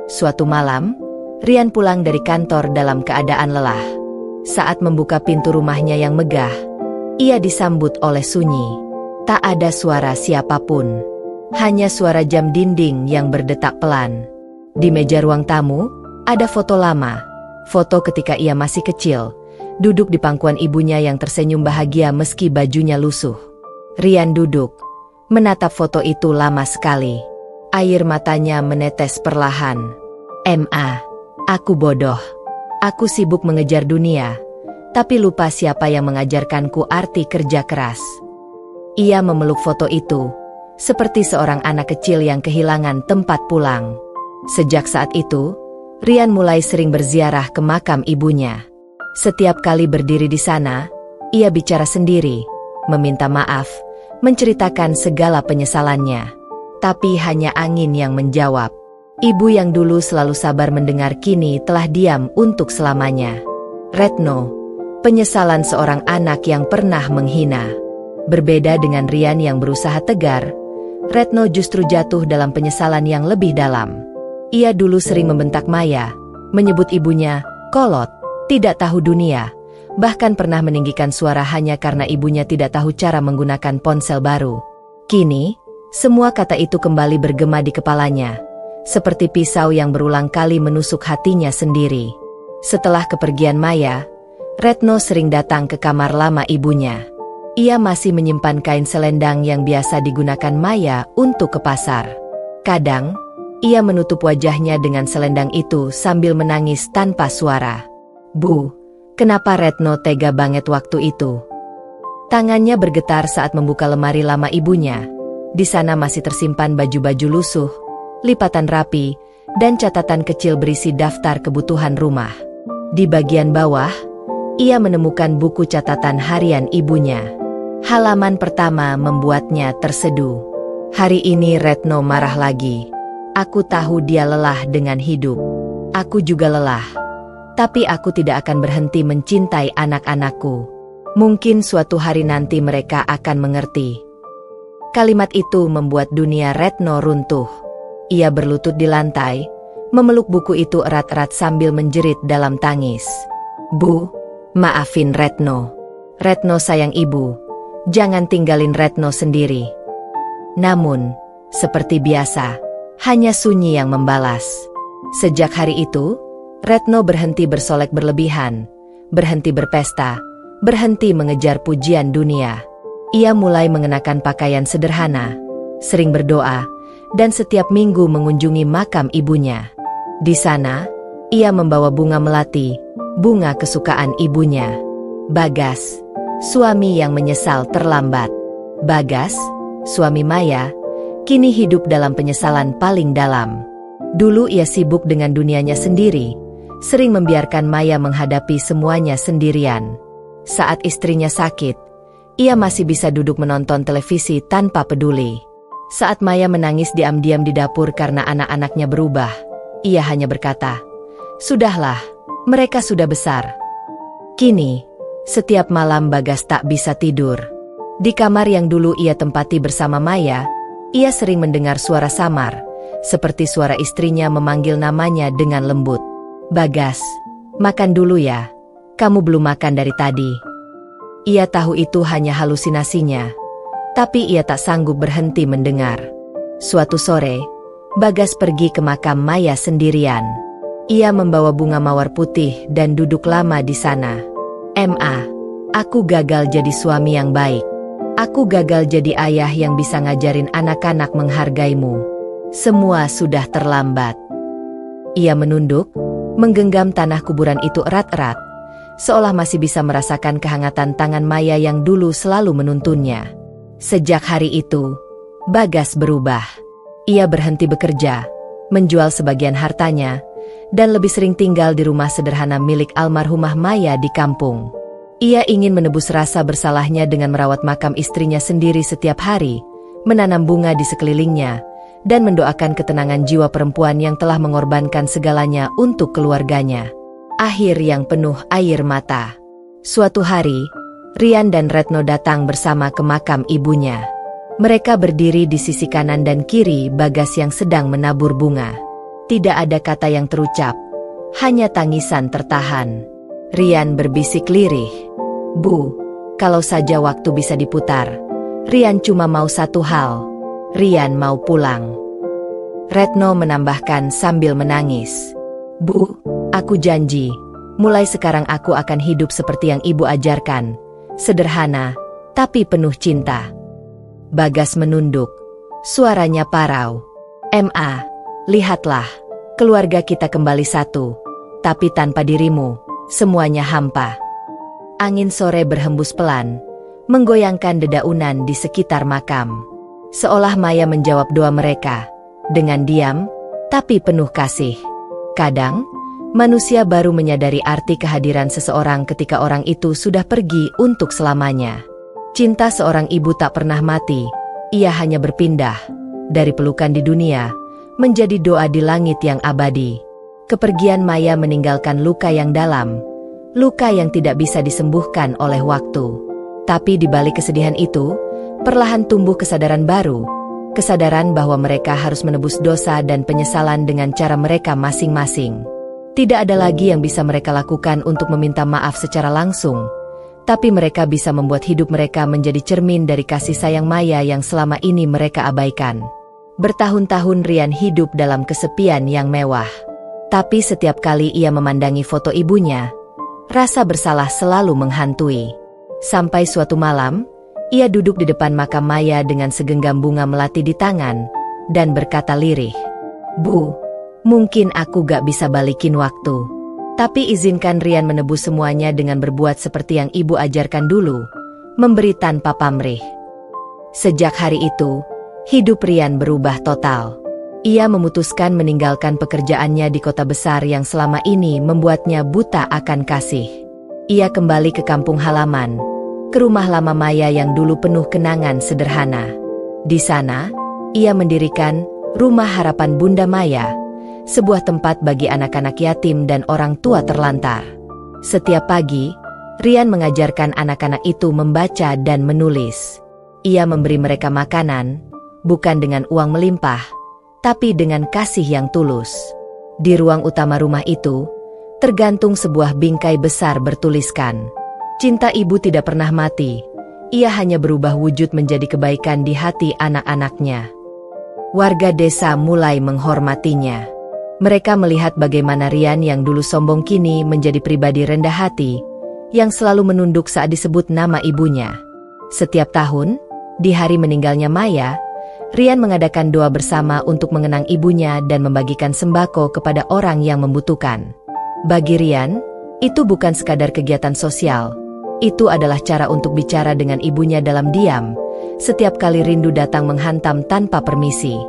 Suatu malam, Rian pulang dari kantor dalam keadaan lelah. Saat membuka pintu rumahnya yang megah, ia disambut oleh sunyi. Tak ada suara siapapun. Hanya suara jam dinding yang berdetak pelan. Di meja ruang tamu, ada foto lama. Foto ketika ia masih kecil, duduk di pangkuan ibunya yang tersenyum bahagia meski bajunya lusuh. Rian duduk, menatap foto itu lama sekali. Air matanya menetes perlahan. "Ma, aku bodoh. Aku sibuk mengejar dunia, tapi lupa siapa yang mengajarkanku arti kerja keras." Ia memeluk foto itu, seperti seorang anak kecil yang kehilangan tempat pulang. Sejak saat itu, Rian mulai sering berziarah ke makam ibunya. Setiap kali berdiri di sana, ia bicara sendiri, meminta maaf, menceritakan segala penyesalannya. Tapi hanya angin yang menjawab. Ibu yang dulu selalu sabar mendengar kini telah diam untuk selamanya. Retno, penyesalan seorang anak yang pernah menghina. Berbeda dengan Rian yang berusaha tegar, Retno justru jatuh dalam penyesalan yang lebih dalam. Ia dulu sering membentak Maya, menyebut ibunya kolot, tidak tahu dunia, bahkan pernah meninggikan suara hanya karena ibunya tidak tahu cara menggunakan ponsel baru. Kini, semua kata itu kembali bergema di kepalanya, seperti pisau yang berulang kali menusuk hatinya sendiri. Setelah kepergian Maya, Retno sering datang ke kamar lama ibunya. Ia masih menyimpan kain selendang yang biasa digunakan Maya untuk ke pasar. Kadang, ia menutup wajahnya dengan selendang itu sambil menangis tanpa suara. "Bu, kenapa Retno tega banget waktu itu?" Tangannya bergetar saat membuka lemari lama ibunya. Di sana masih tersimpan baju-baju lusuh, lipatan rapi, dan catatan kecil berisi daftar kebutuhan rumah. Di bagian bawah, ia menemukan buku catatan harian ibunya. Halaman pertama membuatnya terseduh. Hari ini Retno marah lagi. Aku tahu dia lelah dengan hidup. Aku juga lelah. Tapi aku tidak akan berhenti mencintai anak-anakku. Mungkin suatu hari nanti mereka akan mengerti. Kalimat itu membuat dunia Retno runtuh. Ia berlutut di lantai, memeluk buku itu erat-erat sambil menjerit dalam tangis. "Bu, maafin Retno. Retno sayang ibu. Jangan tinggalin Retno sendiri." Namun, seperti biasa, hanya sunyi yang membalas. Sejak hari itu, Retno berhenti bersolek berlebihan, berhenti berpesta, berhenti mengejar pujian dunia. Ia mulai mengenakan pakaian sederhana, sering berdoa, dan setiap minggu mengunjungi makam ibunya. Di sana, ia membawa bunga melati, bunga kesukaan ibunya. Bagas, suami yang menyesal terlambat. Bagas, suami Maya, kini hidup dalam penyesalan paling dalam. Dulu ia sibuk dengan dunianya sendiri, sering membiarkan Maya menghadapi semuanya sendirian. Saat istrinya sakit, ia masih bisa duduk menonton televisi tanpa peduli. Saat Maya menangis diam-diam di dapur karena anak-anaknya berubah, ia hanya berkata, "Sudahlah, mereka sudah besar." Kini, setiap malam Bagas tak bisa tidur. Di kamar yang dulu ia tempati bersama Maya, ia sering mendengar suara samar, seperti suara istrinya memanggil namanya dengan lembut. "Bagas, makan dulu ya. Kamu belum makan dari tadi." Ia tahu itu hanya halusinasinya, tapi ia tak sanggup berhenti mendengar. Suatu sore, Bagas pergi ke makam Maya sendirian. Ia membawa bunga mawar putih dan duduk lama di sana. "Ma, aku gagal jadi suami yang baik. Aku gagal jadi ayah yang bisa ngajarin anak-anak menghargaimu. Semua sudah terlambat." Ia menunduk, menggenggam tanah kuburan itu erat-erat, seolah masih bisa merasakan kehangatan tangan Maya yang dulu selalu menuntunnya. Sejak hari itu, Bagas berubah. Ia berhenti bekerja, menjual sebagian hartanya, dan lebih sering tinggal di rumah sederhana milik almarhumah Maya di kampung. Ia ingin menebus rasa bersalahnya dengan merawat makam istrinya sendiri setiap hari, menanam bunga di sekelilingnya, dan mendoakan ketenangan jiwa perempuan yang telah mengorbankan segalanya untuk keluarganya. Akhir yang penuh air mata. Suatu hari, Rian dan Retno datang bersama ke makam ibunya. Mereka berdiri di sisi kanan dan kiri Bagas yang sedang menabur bunga. Tidak ada kata yang terucap, hanya tangisan tertahan. Rian berbisik lirih, "Bu, kalau saja waktu bisa diputar, Rian cuma mau satu hal. Rian mau pulang. Retno menambahkan sambil menangis. Bu, aku janji, mulai sekarang aku akan hidup seperti yang ibu ajarkan. Sederhana, tapi penuh cinta. Bagas menunduk. Suaranya parau. Ma, lihatlah, keluarga kita kembali satu. Tapi tanpa dirimu, semuanya hampa. Angin sore berhembus pelan, menggoyangkan dedaunan di sekitar makam. Seolah Maya menjawab doa mereka, dengan diam, tapi penuh kasih. Kadang, manusia baru menyadari arti kehadiran seseorang ketika orang itu sudah pergi untuk selamanya. Cinta seorang ibu tak pernah mati, ia hanya berpindah, dari pelukan di dunia, menjadi doa di langit yang abadi. Kepergian Maya meninggalkan luka yang dalam, luka yang tidak bisa disembuhkan oleh waktu. Tapi di balik kesedihan itu, perlahan tumbuh kesadaran baru, kesadaran bahwa mereka harus menebus dosa dan penyesalan dengan cara mereka masing-masing. Tidak ada lagi yang bisa mereka lakukan untuk meminta maaf secara langsung, tapi mereka bisa membuat hidup mereka menjadi cermin dari kasih sayang Maya yang selama ini mereka abaikan. Bertahun-tahun Rian hidup dalam kesepian yang mewah. Tapi setiap kali ia memandangi foto ibunya, rasa bersalah selalu menghantui. Sampai suatu malam, ia duduk di depan makam Maya dengan segenggam bunga melati di tangan, dan berkata lirih, "Bu, mungkin aku gak bisa balikin waktu. Tapi izinkan Rian menebus semuanya dengan berbuat seperti yang ibu ajarkan dulu, memberi tanpa pamrih." Sejak hari itu, hidup Rian berubah total. Ia memutuskan meninggalkan pekerjaannya di kota besar yang selama ini membuatnya buta akan kasih. Ia kembali ke kampung halaman, ke rumah lama Maya yang dulu penuh kenangan sederhana. Di sana, ia mendirikan Rumah Harapan Bunda Maya, sebuah tempat bagi anak-anak yatim dan orang tua terlantar. Setiap pagi, Rian mengajarkan anak-anak itu membaca dan menulis. Ia memberi mereka makanan, bukan dengan uang melimpah, tapi dengan kasih yang tulus. Di ruang utama rumah itu, tergantung sebuah bingkai besar bertuliskan, "Cinta ibu tidak pernah mati, ia hanya berubah wujud menjadi kebaikan di hati anak-anaknya." Warga desa mulai menghormatinya. Mereka melihat bagaimana Rian yang dulu sombong kini menjadi pribadi rendah hati, yang selalu menunduk saat disebut nama ibunya. Setiap tahun, di hari meninggalnya Maya, Rian mengadakan doa bersama untuk mengenang ibunya dan membagikan sembako kepada orang yang membutuhkan. Bagi Rian, itu bukan sekadar kegiatan sosial. Itu adalah cara untuk bicara dengan ibunya dalam diam, setiap kali rindu datang menghantam tanpa permisi.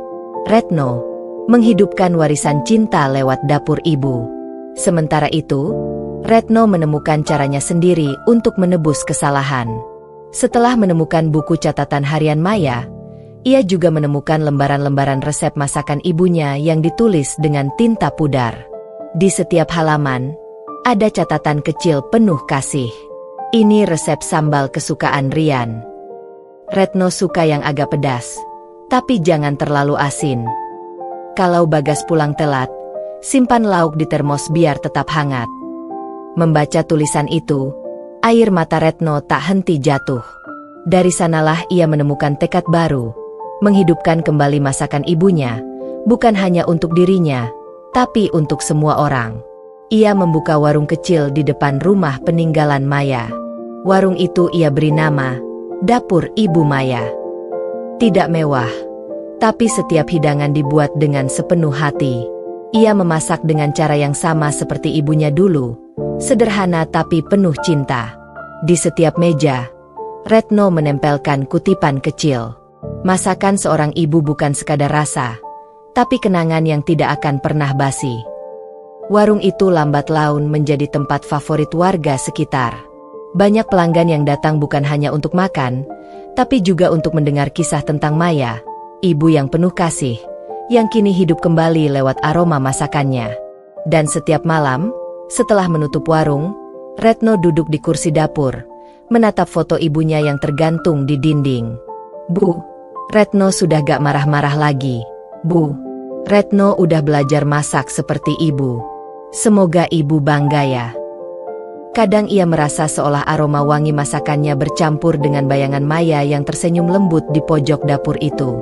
Retno menghidupkan warisan cinta lewat dapur ibu. Sementara itu, Retno menemukan caranya sendiri untuk menebus kesalahan. Setelah menemukan buku catatan harian Maya, ia juga menemukan lembaran-lembaran resep masakan ibunya yang ditulis dengan tinta pudar. Di setiap halaman, ada catatan kecil penuh kasih. Ini resep sambal kesukaan Rian. Retno suka yang agak pedas, tapi jangan terlalu asin. Kalau Bagas pulang telat, simpan lauk di termos biar tetap hangat. Membaca tulisan itu, air mata Retno tak henti jatuh. Dari sanalah ia menemukan tekad baru, menghidupkan kembali masakan ibunya, bukan hanya untuk dirinya, tapi untuk semua orang. Ia membuka warung kecil di depan rumah peninggalan Maya. Warung itu ia beri nama Dapur Ibu Maya. Tidak mewah, tapi setiap hidangan dibuat dengan sepenuh hati. Ia memasak dengan cara yang sama seperti ibunya dulu, sederhana tapi penuh cinta. Di setiap meja, Retno menempelkan kutipan kecil. Masakan seorang ibu bukan sekadar rasa, tapi kenangan yang tidak akan pernah basi. Warung itu lambat laun menjadi tempat favorit warga sekitar. Banyak pelanggan yang datang bukan hanya untuk makan, tapi juga untuk mendengar kisah tentang Maya, ibu yang penuh kasih, yang kini hidup kembali lewat aroma masakannya. Dan setiap malam, setelah menutup warung, Retno duduk di kursi dapur, menatap foto ibunya yang tergantung di dinding. "Bu, Retno sudah gak marah-marah lagi. Bu, Retno udah belajar masak seperti ibu. Semoga ibu bangga ya." Kadang ia merasa seolah aroma wangi masakannya bercampur dengan bayangan Maya yang tersenyum lembut di pojok dapur itu.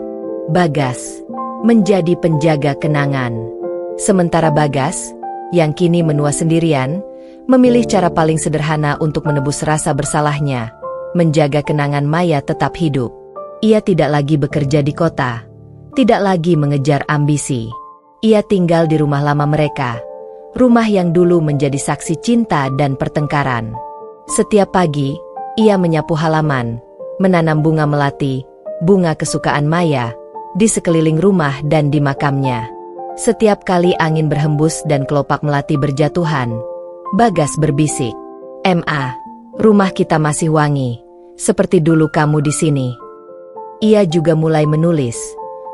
Bagas menjadi penjaga kenangan. Sementara Bagas, yang kini menua sendirian, memilih cara paling sederhana untuk menebus rasa bersalahnya, menjaga kenangan Maya tetap hidup. Ia tidak lagi bekerja di kota, tidak lagi mengejar ambisi. Ia tinggal di rumah lama mereka, rumah yang dulu menjadi saksi cinta dan pertengkaran. Setiap pagi, ia menyapu halaman, menanam bunga melati, bunga kesukaan Maya, di sekeliling rumah dan di makamnya. Setiap kali angin berhembus dan kelopak melati berjatuhan, Bagas berbisik, "Ma, rumah kita masih wangi, seperti dulu kamu di sini." Ia juga mulai menulis,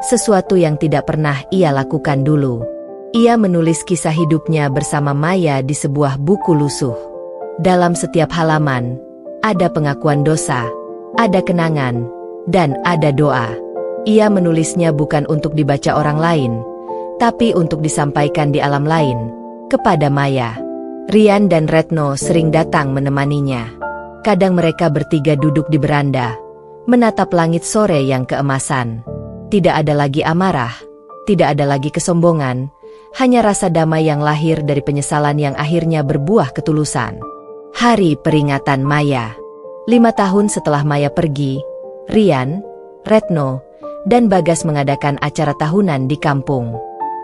sesuatu yang tidak pernah ia lakukan dulu. Ia menulis kisah hidupnya bersama Maya di sebuah buku lusuh. Dalam setiap halaman, ada pengakuan dosa, ada kenangan, dan ada doa. Ia menulisnya bukan untuk dibaca orang lain, tapi untuk disampaikan di alam lain, kepada Maya. Rian dan Retno sering datang menemaninya. Kadang mereka bertiga duduk di beranda, menatap langit sore yang keemasan. Tidak ada lagi amarah, tidak ada lagi kesombongan, hanya rasa damai yang lahir dari penyesalan yang akhirnya berbuah ketulusan. Hari peringatan Maya. 5 tahun setelah Maya pergi, Rian, Retno, dan Bagas mengadakan acara tahunan di kampung.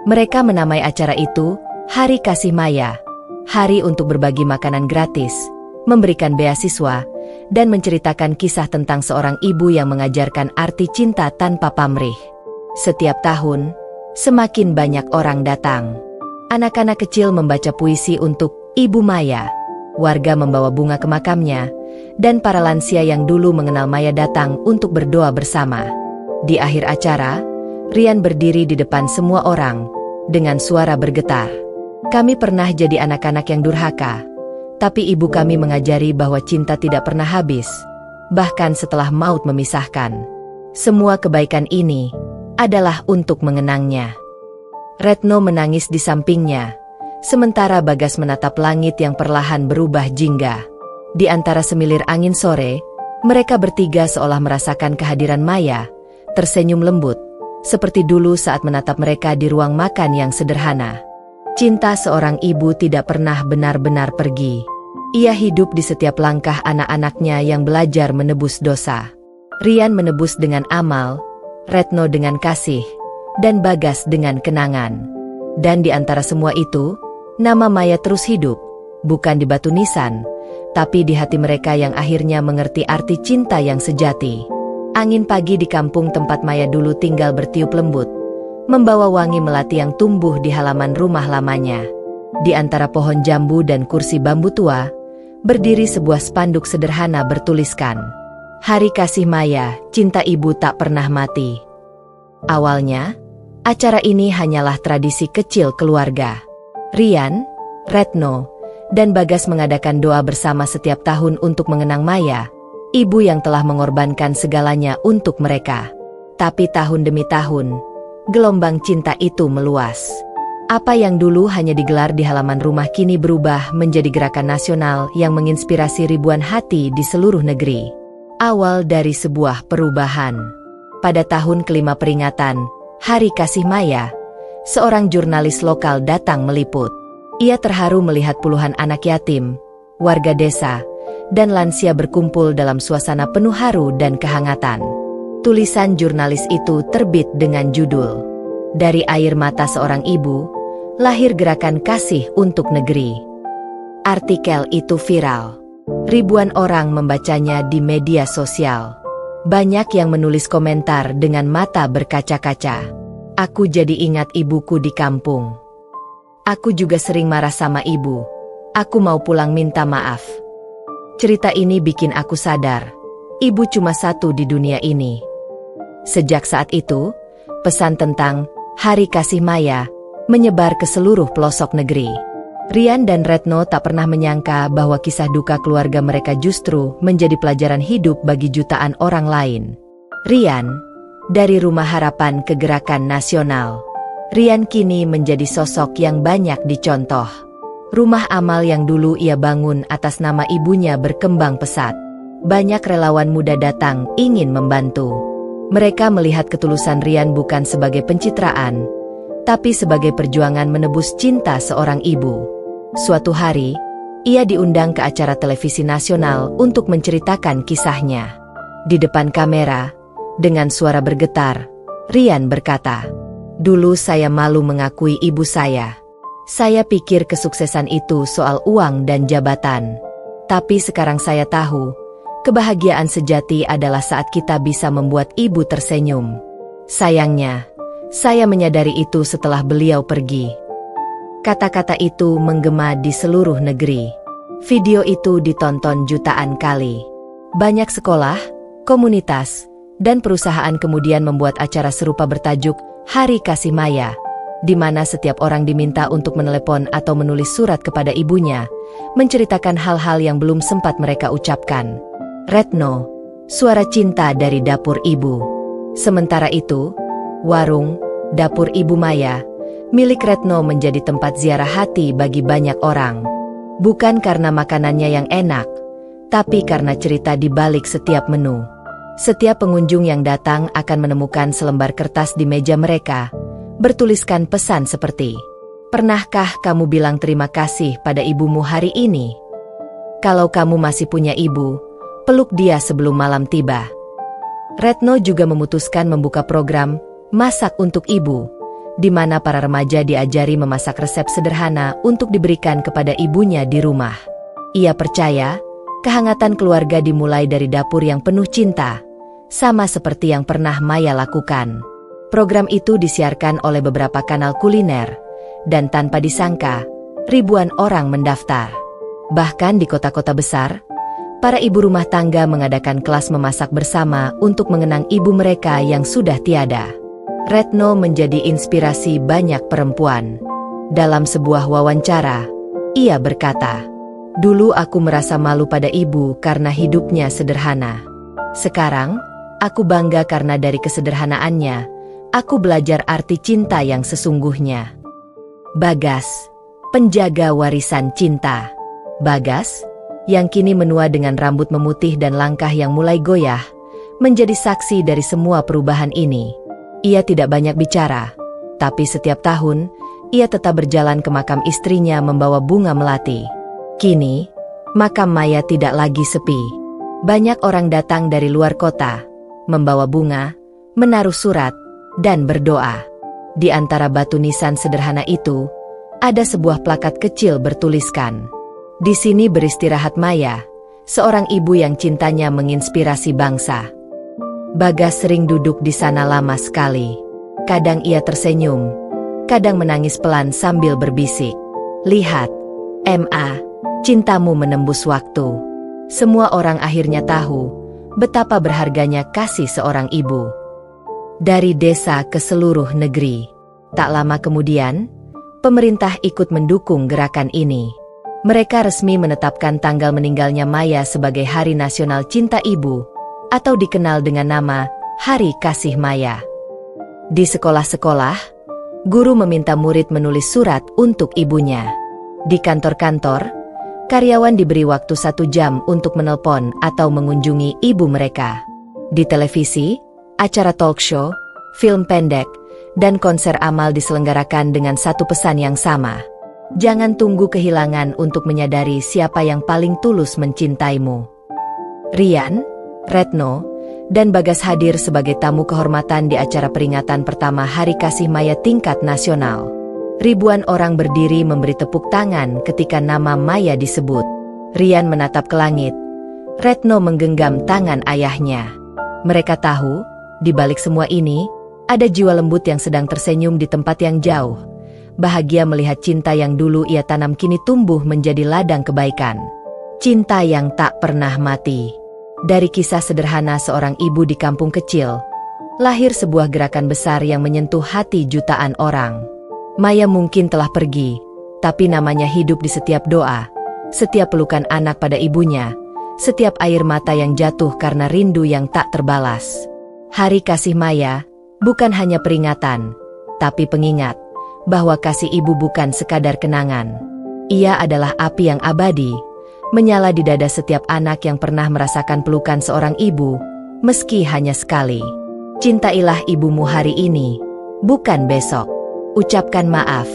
Mereka menamai acara itu Hari Kasih Maya, hari untuk berbagi makanan gratis, memberikan beasiswa, dan menceritakan kisah tentang seorang ibu yang mengajarkan arti cinta tanpa pamrih. Setiap tahun, semakin banyak orang datang. Anak-anak kecil membaca puisi untuk Ibu Maya, warga membawa bunga ke makamnya, dan para lansia yang dulu mengenal Maya datang untuk berdoa bersama. Di akhir acara, Rian berdiri di depan semua orang, dengan suara bergetar. "Kami pernah jadi anak-anak yang durhaka, tapi ibu kami mengajari bahwa cinta tidak pernah habis, bahkan setelah maut memisahkan. Semua kebaikan ini adalah untuk mengenangnya." Retno menangis di sampingnya, sementara Bagas menatap langit yang perlahan berubah jingga. Di antara semilir angin sore, mereka bertiga seolah merasakan kehadiran Maya, tersenyum lembut, seperti dulu saat menatap mereka di ruang makan yang sederhana. Cinta seorang ibu tidak pernah benar-benar pergi. Ia hidup di setiap langkah anak-anaknya yang belajar menebus dosa. Rian menebus dengan amal, Retno dengan kasih, dan Bagas dengan kenangan. Dan di antara semua itu, nama Maya terus hidup, bukan di batu nisan, tapi di hati mereka yang akhirnya mengerti arti cinta yang sejati. Angin pagi di kampung tempat Maya dulu tinggal bertiup lembut, membawa wangi melati yang tumbuh di halaman rumah lamanya. Di antara pohon jambu dan kursi bambu tua, berdiri sebuah spanduk sederhana bertuliskan, "Hari Kasih Maya, cinta ibu tak pernah mati." Awalnya, acara ini hanyalah tradisi kecil keluarga. Rian, Retno, dan Bagas mengadakan doa bersama setiap tahun untuk mengenang Maya, ibu yang telah mengorbankan segalanya untuk mereka. Tapi tahun demi tahun, gelombang cinta itu meluas. Apa yang dulu hanya digelar di halaman rumah kini berubah menjadi gerakan nasional yang menginspirasi ribuan hati di seluruh negeri. Awal dari sebuah perubahan. Pada tahun kelima peringatan Hari Kasih Maya, seorang jurnalis lokal datang meliput. Ia terharu melihat puluhan anak yatim, warga desa, dan lansia berkumpul dalam suasana penuh haru dan kehangatan. Tulisan jurnalis itu terbit dengan judul, "Dari Air Mata Seorang Ibu, Lahir Gerakan Kasih untuk Negeri." Artikel itu viral. Ribuan orang membacanya di media sosial. Banyak yang menulis komentar dengan mata berkaca-kaca. "Aku jadi ingat ibuku di kampung. Aku juga sering marah sama ibu. Aku mau pulang minta maaf. Cerita ini bikin aku sadar, ibu cuma satu di dunia ini." Sejak saat itu, pesan tentang Hari Kasih Maya menyebar ke seluruh pelosok negeri. Rian dan Retno tak pernah menyangka bahwa kisah duka keluarga mereka justru menjadi pelajaran hidup bagi jutaan orang lain. Rian, dari Rumah Harapan ke Gerakan Nasional. Rian kini menjadi sosok yang banyak dicontoh. Rumah amal yang dulu ia bangun atas nama ibunya berkembang pesat. Banyak relawan muda datang ingin membantu. Mereka melihat ketulusan Rian bukan sebagai pencitraan, tapi sebagai perjuangan menebus cinta seorang ibu. Suatu hari, ia diundang ke acara televisi nasional untuk menceritakan kisahnya. Di depan kamera, dengan suara bergetar, Rian berkata, "Dulu saya malu mengakui ibu saya. Saya pikir kesuksesan itu soal uang dan jabatan. Tapi sekarang saya tahu, kebahagiaan sejati adalah saat kita bisa membuat ibu tersenyum. Sayangnya, saya menyadari itu setelah beliau pergi." Kata-kata itu menggema di seluruh negeri. Video itu ditonton jutaan kali. Banyak sekolah, komunitas, dan perusahaan kemudian membuat acara serupa bertajuk Hari Kasih Maya, di mana setiap orang diminta untuk menelepon atau menulis surat kepada ibunya, menceritakan hal-hal yang belum sempat mereka ucapkan. Retno, suara cinta dari dapur ibu. Sementara itu, warung, dapur Ibu Maya, milik Retno menjadi tempat ziarah hati bagi banyak orang. Bukan karena makanannya yang enak, tapi karena cerita di balik setiap menu. Setiap pengunjung yang datang akan menemukan selembar kertas di meja mereka, bertuliskan pesan seperti, "Pernahkah kamu bilang terima kasih pada ibumu hari ini? Kalau kamu masih punya ibu, peluk dia sebelum malam tiba." Retno juga memutuskan membuka program Masak untuk Ibu, di mana para remaja diajari memasak resep sederhana untuk diberikan kepada ibunya di rumah. Ia percaya, kehangatan keluarga dimulai dari dapur yang penuh cinta, sama seperti yang pernah Maya lakukan. Program itu disiarkan oleh beberapa kanal kuliner, dan tanpa disangka, ribuan orang mendaftar. Bahkan di kota-kota besar, para ibu rumah tangga mengadakan kelas memasak bersama untuk mengenang ibu mereka yang sudah tiada. Retno menjadi inspirasi banyak perempuan. Dalam sebuah wawancara, ia berkata, "Dulu aku merasa malu pada ibu karena hidupnya sederhana. Sekarang, aku bangga karena dari kesederhanaannya, aku belajar arti cinta yang sesungguhnya." Bagas, penjaga warisan cinta. Bagas, yang kini menua dengan rambut memutih dan langkah yang mulai goyah, menjadi saksi dari semua perubahan ini. Ia tidak banyak bicara, tapi setiap tahun, ia tetap berjalan ke makam istrinya membawa bunga melati. Kini, makam Maya tidak lagi sepi. Banyak orang datang dari luar kota, membawa bunga, menaruh surat, dan berdoa. Di antara batu nisan sederhana itu, ada sebuah plakat kecil bertuliskan, "Di sini beristirahat Maya, seorang ibu yang cintanya menginspirasi bangsa." Bagas sering duduk di sana lama sekali. Kadang ia tersenyum, kadang menangis pelan sambil berbisik, "Lihat, Ma, cintamu menembus waktu." Semua orang akhirnya tahu betapa berharganya kasih seorang ibu. Dari desa ke seluruh negeri. Tak lama kemudian, pemerintah ikut mendukung gerakan ini. Mereka resmi menetapkan tanggal meninggalnya Maya sebagai Hari Nasional Cinta Ibu, atau dikenal dengan nama Hari Kasih Maya. Di sekolah-sekolah, guru meminta murid menulis surat untuk ibunya. Di kantor-kantor, karyawan diberi waktu 1 jam untuk menelpon atau mengunjungi ibu mereka. Di televisi, acara talk show, film pendek, dan konser amal diselenggarakan dengan satu pesan yang sama. Jangan tunggu kehilangan untuk menyadari siapa yang paling tulus mencintaimu. Rian, Retno, dan Bagas hadir sebagai tamu kehormatan di acara peringatan pertama Hari Kasih Maya tingkat nasional. Ribuan orang berdiri memberi tepuk tangan ketika nama Maya disebut. Rian menatap ke langit. Retno menggenggam tangan ayahnya. Mereka tahu, di balik semua ini, ada jiwa lembut yang sedang tersenyum di tempat yang jauh. Bahagia melihat cinta yang dulu ia tanam kini tumbuh menjadi ladang kebaikan. Cinta yang tak pernah mati. Dari kisah sederhana seorang ibu di kampung kecil, lahir sebuah gerakan besar yang menyentuh hati jutaan orang. Maya mungkin telah pergi, tapi namanya hidup di setiap doa, setiap pelukan anak pada ibunya, setiap air mata yang jatuh karena rindu yang tak terbalas. Hari Kasih Maya bukan hanya peringatan, tapi pengingat bahwa kasih ibu bukan sekadar kenangan. Ia adalah api yang abadi, menyala di dada setiap anak yang pernah merasakan pelukan seorang ibu, meski hanya sekali. Cintailah ibumu hari ini, bukan besok. Ucapkan maaf,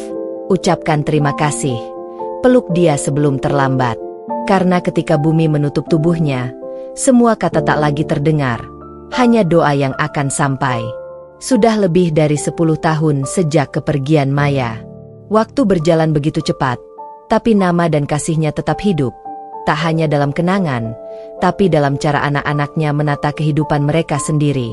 ucapkan terima kasih. Peluk dia sebelum terlambat. Karena ketika bumi menutup tubuhnya, semua kata tak lagi terdengar, hanya doa yang akan sampai. Sudah lebih dari 10 tahun sejak kepergian Maya. Waktu berjalan begitu cepat, tapi nama dan kasihnya tetap hidup. Tak hanya dalam kenangan, tapi dalam cara anak-anaknya menata kehidupan mereka sendiri.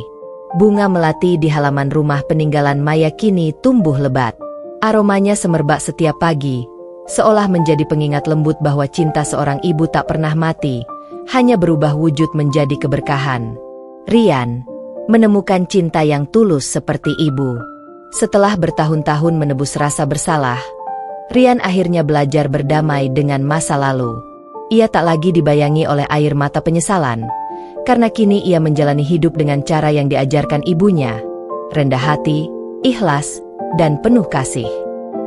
Bunga melati di halaman rumah peninggalan Maya kini tumbuh lebat. Aromanya semerbak setiap pagi, seolah menjadi pengingat lembut bahwa cinta seorang ibu tak pernah mati, hanya berubah wujud menjadi keberkahan. Rian menemukan cinta yang tulus seperti ibu. Setelah bertahun-tahun menebus rasa bersalah, Rian akhirnya belajar berdamai dengan masa lalu. Ia tak lagi dibayangi oleh air mata penyesalan, karena kini ia menjalani hidup dengan cara yang diajarkan ibunya, rendah hati, ikhlas, dan penuh kasih.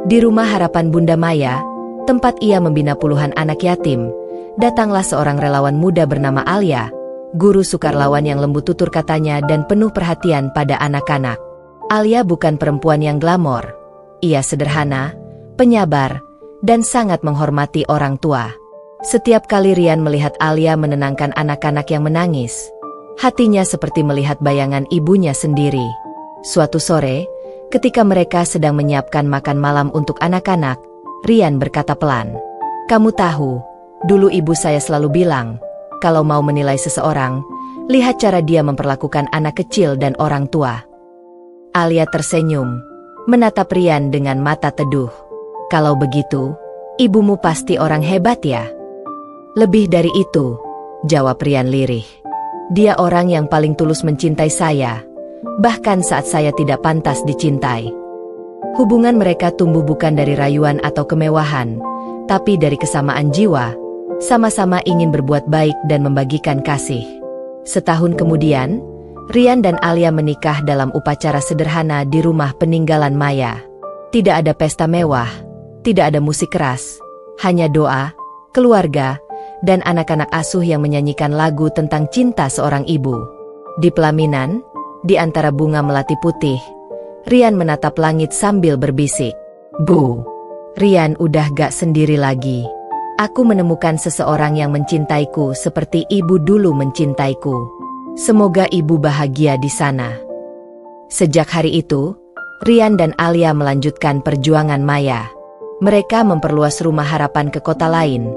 Di rumah harapan Bunda Maya, tempat ia membina puluhan anak yatim, datanglah seorang relawan muda bernama Alia, guru sukarlawan yang lembut tutur katanya dan penuh perhatian pada anak-anak. Alia bukan perempuan yang glamor. Ia sederhana, penyabar, dan sangat menghormati orang tua. Setiap kali Rian melihat Alia menenangkan anak-anak yang menangis, hatinya seperti melihat bayangan ibunya sendiri. Suatu sore, ketika mereka sedang menyiapkan makan malam untuk anak-anak, Rian berkata pelan, "Kamu tahu, dulu ibu saya selalu bilang, kalau mau menilai seseorang, lihat cara dia memperlakukan anak kecil dan orang tua." Alia tersenyum, menatap Rian dengan mata teduh. "Kalau begitu, ibumu pasti orang hebat ya?" "Lebih dari itu," jawab Rian lirih. "Dia orang yang paling tulus mencintai saya, bahkan saat saya tidak pantas dicintai." Hubungan mereka tumbuh bukan dari rayuan atau kemewahan, tapi dari kesamaan jiwa, sama-sama ingin berbuat baik dan membagikan kasih. Setahun kemudian, Rian dan Alia menikah dalam upacara sederhana di rumah peninggalan Maya. Tidak ada pesta mewah, tidak ada musik keras, hanya doa, keluarga, dan anak-anak asuh yang menyanyikan lagu tentang cinta seorang ibu. Di pelaminan, di antara bunga melati putih, Rian menatap langit sambil berbisik, "Bu, Rian udah gak sendiri lagi. Aku menemukan seseorang yang mencintaiku seperti ibu dulu mencintaiku. Semoga ibu bahagia di sana." Sejak hari itu, Rian dan Alia melanjutkan perjuangan Maya. Mereka memperluas rumah harapan ke kota lain,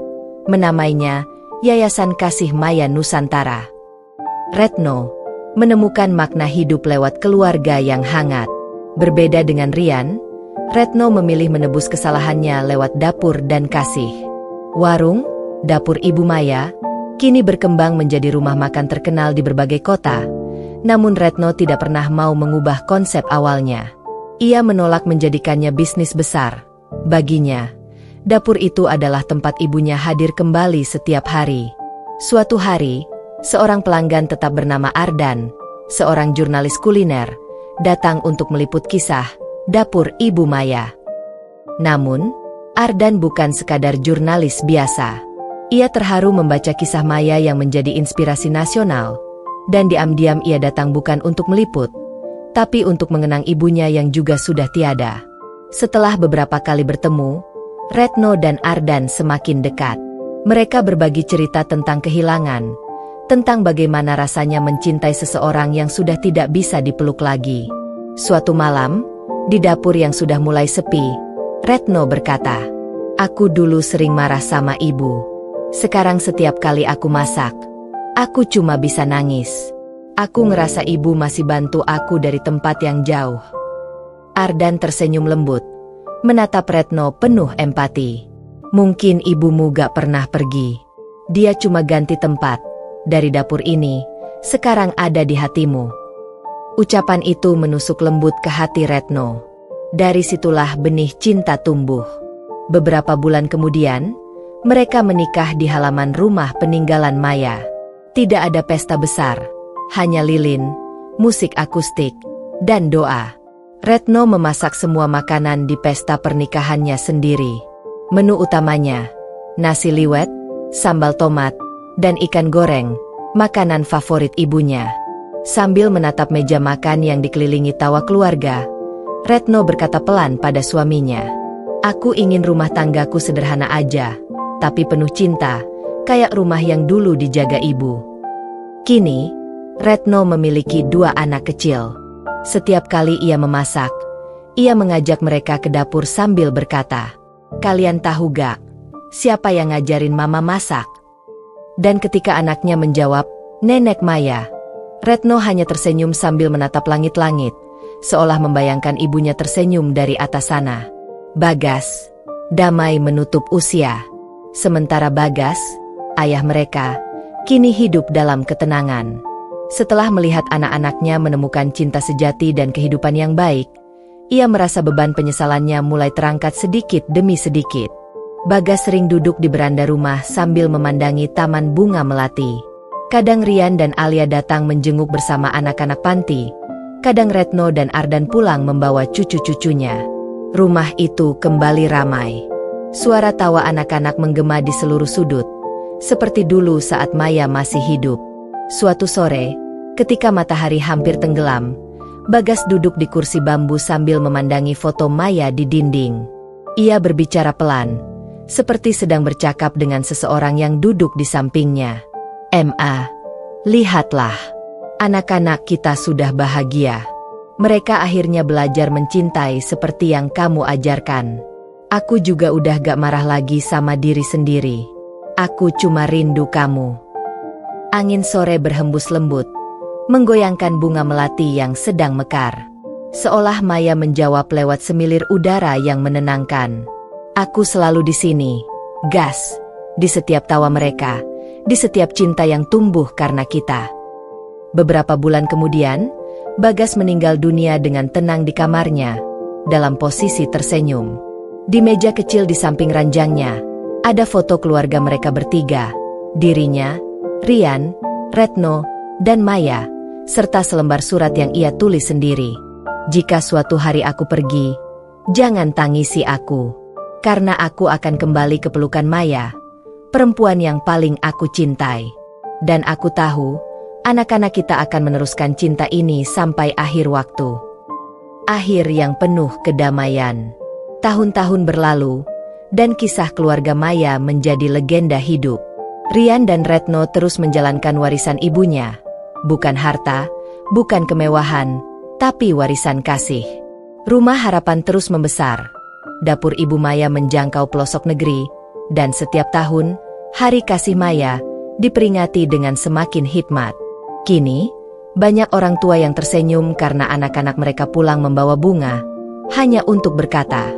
menamainya Yayasan Kasih Maya Nusantara. Retno menemukan makna hidup lewat keluarga yang hangat. Berbeda dengan Rian, Retno memilih menebus kesalahannya lewat dapur dan kasih. Warung, dapur Ibu Maya, kini berkembang menjadi rumah makan terkenal di berbagai kota. Namun Retno tidak pernah mau mengubah konsep awalnya. Ia menolak menjadikannya bisnis besar. Baginya, dapur itu adalah tempat ibunya hadir kembali setiap hari. Suatu hari, seorang pelanggan tetap bernama Ardan, seorang jurnalis kuliner, datang untuk meliput kisah dapur Ibu Maya. Namun, Ardan bukan sekadar jurnalis biasa. Ia terharu membaca kisah Maya yang menjadi inspirasi nasional, dan diam-diam ia datang bukan untuk meliput, tapi untuk mengenang ibunya yang juga sudah tiada. Setelah beberapa kali bertemu, Retno dan Ardan semakin dekat. Mereka berbagi cerita tentang kehilangan, tentang bagaimana rasanya mencintai seseorang yang sudah tidak bisa dipeluk lagi. Suatu malam, di dapur yang sudah mulai sepi, Retno berkata, "Aku dulu sering marah sama ibu. Sekarang setiap kali aku masak, aku cuma bisa nangis. Aku ngerasa ibu masih bantu aku dari tempat yang jauh." Ardan tersenyum lembut, menatap Retno penuh empati. "Mungkin ibumu gak pernah pergi. Dia cuma ganti tempat. Dari dapur ini, sekarang ada di hatimu." Ucapan itu menusuk lembut ke hati Retno. Dari situlah benih cinta tumbuh. Beberapa bulan kemudian, mereka menikah di halaman rumah peninggalan Maya. Tidak ada pesta besar, hanya lilin, musik akustik, dan doa. Retno memasak semua makanan di pesta pernikahannya sendiri. Menu utamanya, nasi liwet, sambal tomat, dan ikan goreng, makanan favorit ibunya. Sambil menatap meja makan yang dikelilingi tawa keluarga, Retno berkata pelan pada suaminya, "Aku ingin rumah tanggaku sederhana aja, tapi penuh cinta, kayak rumah yang dulu dijaga ibu." Kini, Retno memiliki 2 anak kecil. Setiap kali ia memasak, ia mengajak mereka ke dapur sambil berkata, "Kalian tahu gak, siapa yang ngajarin mama masak?" Dan ketika anaknya menjawab, "Nenek Maya," Retno hanya tersenyum sambil menatap langit-langit, seolah membayangkan ibunya tersenyum dari atas sana. Bagas, damai menutup usia. Sementara Bagas, ayah mereka, kini hidup dalam ketenangan. Setelah melihat anak-anaknya menemukan cinta sejati dan kehidupan yang baik, ia merasa beban penyesalannya mulai terangkat sedikit demi sedikit. Bagas sering duduk di beranda rumah sambil memandangi taman bunga melati. Kadang Rian dan Alia datang menjenguk bersama anak-anak panti. Kadang Retno dan Ardan pulang membawa cucu-cucunya. Rumah itu kembali ramai. Suara tawa anak-anak menggema di seluruh sudut, seperti dulu saat Maya masih hidup. Suatu sore, ketika matahari hampir tenggelam, Bagas duduk di kursi bambu sambil memandangi foto Maya di dinding. Ia berbicara pelan, seperti sedang bercakap dengan seseorang yang duduk di sampingnya. "Ma, lihatlah. Anak-anak kita sudah bahagia. Mereka akhirnya belajar mencintai seperti yang kamu ajarkan. Aku juga udah gak marah lagi sama diri sendiri. Aku cuma rindu kamu." Angin sore berhembus lembut, menggoyangkan bunga melati yang sedang mekar. Seolah Maya menjawab lewat semilir udara yang menenangkan. "Aku selalu di sini, Gas, di setiap tawa mereka, di setiap cinta yang tumbuh karena kita." Beberapa bulan kemudian, Bagas meninggal dunia dengan tenang di kamarnya, dalam posisi tersenyum. Di meja kecil di samping ranjangnya, ada foto keluarga mereka bertiga, dirinya, Rian, Retno, dan Maya, serta selembar surat yang ia tulis sendiri. "Jika suatu hari aku pergi, jangan tangisi aku, karena aku akan kembali ke pelukan Maya, perempuan yang paling aku cintai. Dan aku tahu, anak-anak kita akan meneruskan cinta ini sampai akhir waktu." Akhir yang penuh kedamaian. Tahun-tahun berlalu, dan kisah keluarga Maya menjadi legenda hidup. Rian dan Retno terus menjalankan warisan ibunya. Bukan harta, bukan kemewahan, tapi warisan kasih. Rumah harapan terus membesar. Dapur ibu Maya menjangkau pelosok negeri, dan setiap tahun, Hari Kasih Maya diperingati dengan semakin hikmat. Kini, banyak orang tua yang tersenyum karena anak-anak mereka pulang membawa bunga, hanya untuk berkata,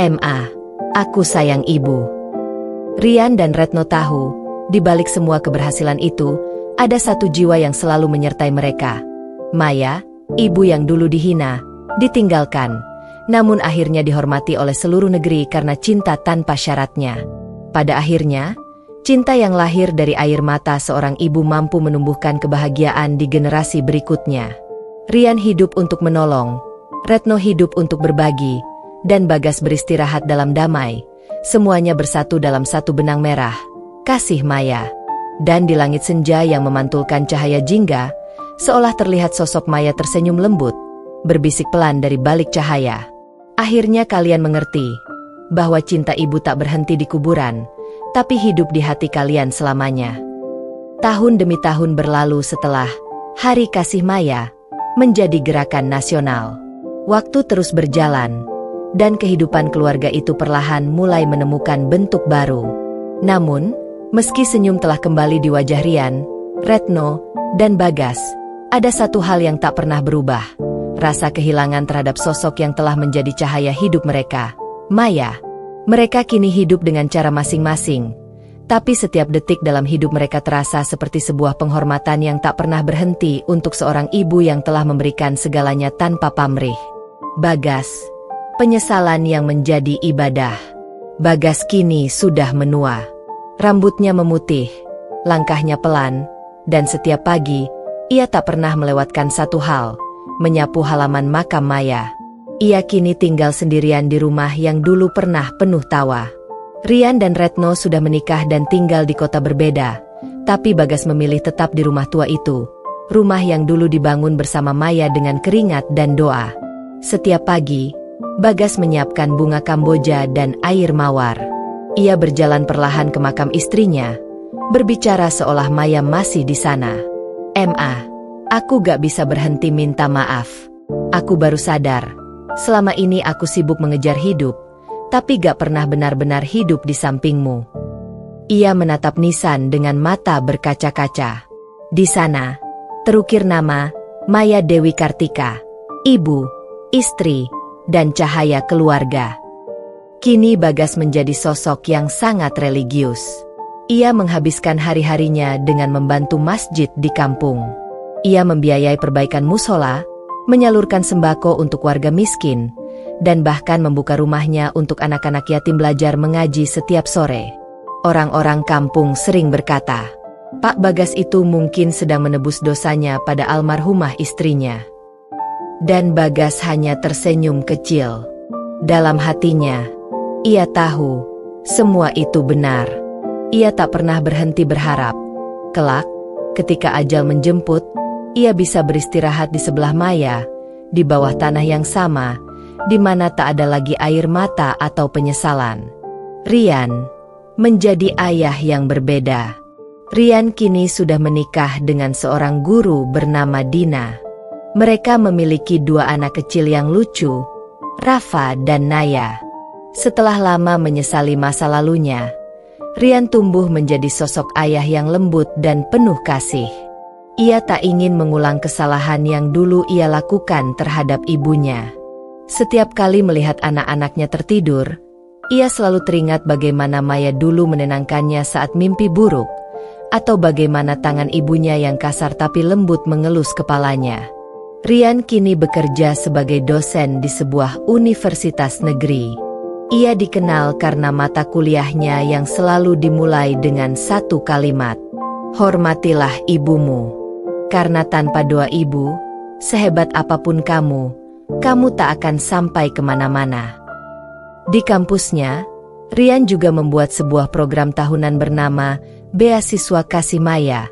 "Ma, aku sayang ibu." Rian dan Retno tahu, di balik semua keberhasilan itu, ada satu jiwa yang selalu menyertai mereka. Maya, ibu yang dulu dihina, ditinggalkan, namun akhirnya dihormati oleh seluruh negeri karena cinta tanpa syaratnya. Pada akhirnya, cinta yang lahir dari air mata seorang ibu mampu menumbuhkan kebahagiaan di generasi berikutnya. Rian hidup untuk menolong, Retno hidup untuk berbagi, dan Bagas beristirahat dalam damai. Semuanya bersatu dalam satu benang merah, kasih Maya. Dan di langit senja yang memantulkan cahaya jingga, seolah terlihat sosok Maya tersenyum lembut, berbisik pelan dari balik cahaya. "Akhirnya kalian mengerti bahwa cinta ibu tak berhenti di kuburan, tapi hidup di hati kalian selamanya." Tahun demi tahun berlalu setelah Hari Kasih Maya menjadi gerakan nasional. Waktu terus berjalan, dan kehidupan keluarga itu perlahan mulai menemukan bentuk baru. Namun, meski senyum telah kembali di wajah Rian, Retno, dan Bagas, ada satu hal yang tak pernah berubah. Rasa kehilangan terhadap sosok yang telah menjadi cahaya hidup mereka, Maya. Mereka kini hidup dengan cara masing-masing, tapi setiap detik dalam hidup mereka terasa seperti sebuah penghormatan yang tak pernah berhenti untuk seorang ibu yang telah memberikan segalanya tanpa pamrih. Bagas, penyesalan yang menjadi ibadah. Bagas kini sudah menua. Rambutnya memutih, langkahnya pelan, dan setiap pagi, ia tak pernah melewatkan satu hal, menyapu halaman makam Maya. Ia kini tinggal sendirian di rumah yang dulu pernah penuh tawa. Rian dan Retno sudah menikah dan tinggal di kota berbeda, tapi Bagas memilih tetap di rumah tua itu. Rumah yang dulu dibangun bersama Maya dengan keringat dan doa. Setiap pagi, Bagas menyiapkan bunga kamboja dan air mawar. Ia berjalan perlahan ke makam istrinya, berbicara seolah Maya masih di sana. "Ma, aku gak bisa berhenti minta maaf. Aku baru sadar, selama ini aku sibuk mengejar hidup, tapi gak pernah benar-benar hidup di sampingmu." Ia menatap Nisan dengan mata berkaca-kaca. Di sana, terukir nama Maya Dewi Kartika, ibu, istri, dan cahaya keluarga. Kini Bagas menjadi sosok yang sangat religius. Ia menghabiskan hari-harinya dengan membantu masjid di kampung. Ia membiayai perbaikan musola, menyalurkan sembako untuk warga miskin, dan bahkan membuka rumahnya untuk anak-anak yatim belajar mengaji setiap sore. Orang-orang kampung sering berkata, Pak Bagas itu mungkin sedang menebus dosanya pada almarhumah istrinya. Dan Bagas hanya tersenyum kecil. Dalam hatinya, ia tahu semua itu benar. Ia tak pernah berhenti berharap. Kelak, ketika ajal menjemput, ia bisa beristirahat di sebelah Maya, di bawah tanah yang sama, di mana tak ada lagi air mata atau penyesalan. Rian menjadi ayah yang berbeda. Rian kini sudah menikah dengan seorang guru bernama Dina. Mereka memiliki 2 anak kecil yang lucu, Rafa dan Naya. Setelah lama menyesali masa lalunya, Rian tumbuh menjadi sosok ayah yang lembut dan penuh kasih. Ia tak ingin mengulang kesalahan yang dulu ia lakukan terhadap ibunya. Setiap kali melihat anak-anaknya tertidur, ia selalu teringat bagaimana Maya dulu menenangkannya saat mimpi buruk, atau bagaimana tangan ibunya yang kasar tapi lembut mengelus kepalanya. Rian kini bekerja sebagai dosen di sebuah universitas negeri. Ia dikenal karena mata kuliahnya yang selalu dimulai dengan satu kalimat, "Hormatilah ibumu." Karena tanpa doa ibu, sehebat apapun kamu tak akan sampai kemana-mana. Di kampusnya, Rian juga membuat sebuah program tahunan bernama Beasiswa Kasih Maya,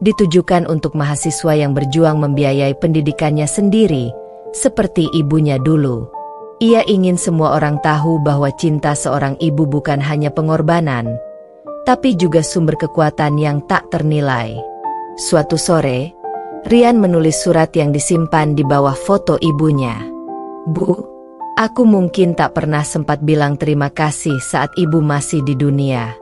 ditujukan untuk mahasiswa yang berjuang membiayai pendidikannya sendiri, seperti ibunya dulu. Ia ingin semua orang tahu bahwa cinta seorang ibu bukan hanya pengorbanan, tapi juga sumber kekuatan yang tak ternilai. Suatu sore, Rian menulis surat yang disimpan di bawah foto ibunya. "Bu, aku mungkin tak pernah sempat bilang terima kasih saat ibu masih di dunia.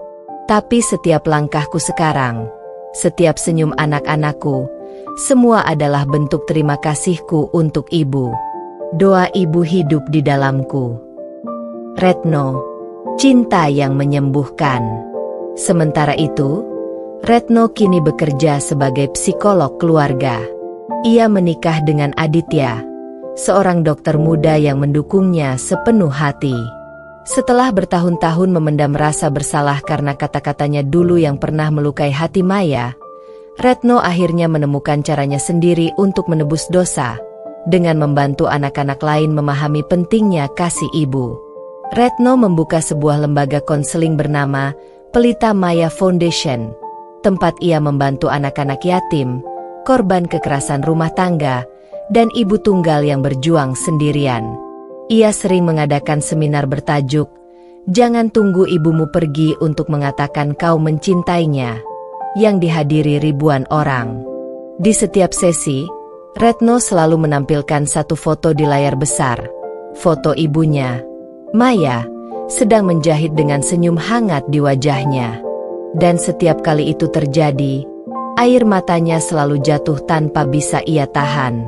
Tapi setiap langkahku sekarang, setiap senyum anak-anakku, semua adalah bentuk terima kasihku untuk ibu. Doa ibu hidup di dalamku." Retno, cinta yang menyembuhkan. Sementara itu, Retno kini bekerja sebagai psikolog keluarga. Ia menikah dengan Aditya, seorang dokter muda yang mendukungnya sepenuh hati. Setelah bertahun-tahun memendam rasa bersalah karena kata-katanya dulu yang pernah melukai hati Maya, Retno akhirnya menemukan caranya sendiri untuk menebus dosa, dengan membantu anak-anak lain memahami pentingnya kasih ibu. Retno membuka sebuah lembaga konseling bernama Pelita Maya Foundation, tempat ia membantu anak-anak yatim, korban kekerasan rumah tangga, dan ibu tunggal yang berjuang sendirian. Ia sering mengadakan seminar bertajuk, "Jangan tunggu ibumu pergi untuk mengatakan kau mencintainya," yang dihadiri ribuan orang. Di setiap sesi, Retno selalu menampilkan satu foto di layar besar. Foto ibunya, Maya, sedang menjahit dengan senyum hangat di wajahnya. Dan setiap kali itu terjadi, air matanya selalu jatuh tanpa bisa ia tahan.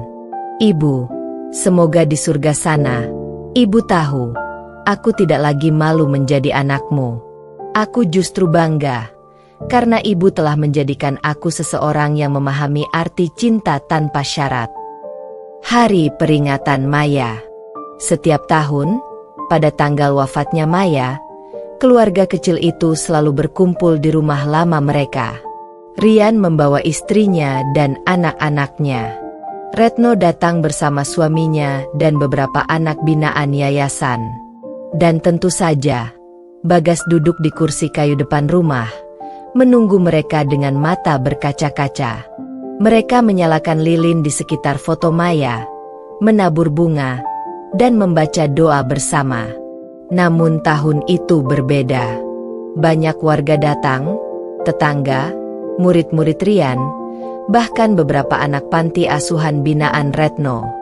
"Ibu, semoga di surga sana, ibu tahu, aku tidak lagi malu menjadi anakmu. Aku justru bangga, karena ibu telah menjadikan aku seseorang yang memahami arti cinta tanpa syarat." Hari peringatan Maya. Setiap tahun, pada tanggal wafatnya Maya, keluarga kecil itu selalu berkumpul di rumah lama mereka. Rian membawa istrinya dan anak-anaknya. Retno datang bersama suaminya dan beberapa anak binaan yayasan. Dan tentu saja, Bagas duduk di kursi kayu depan rumah, menunggu mereka dengan mata berkaca-kaca. Mereka menyalakan lilin di sekitar foto Maya, menabur bunga, dan membaca doa bersama. Namun tahun itu berbeda. Banyak warga datang, tetangga, murid-murid Rian, bahkan beberapa anak panti asuhan binaan Retno.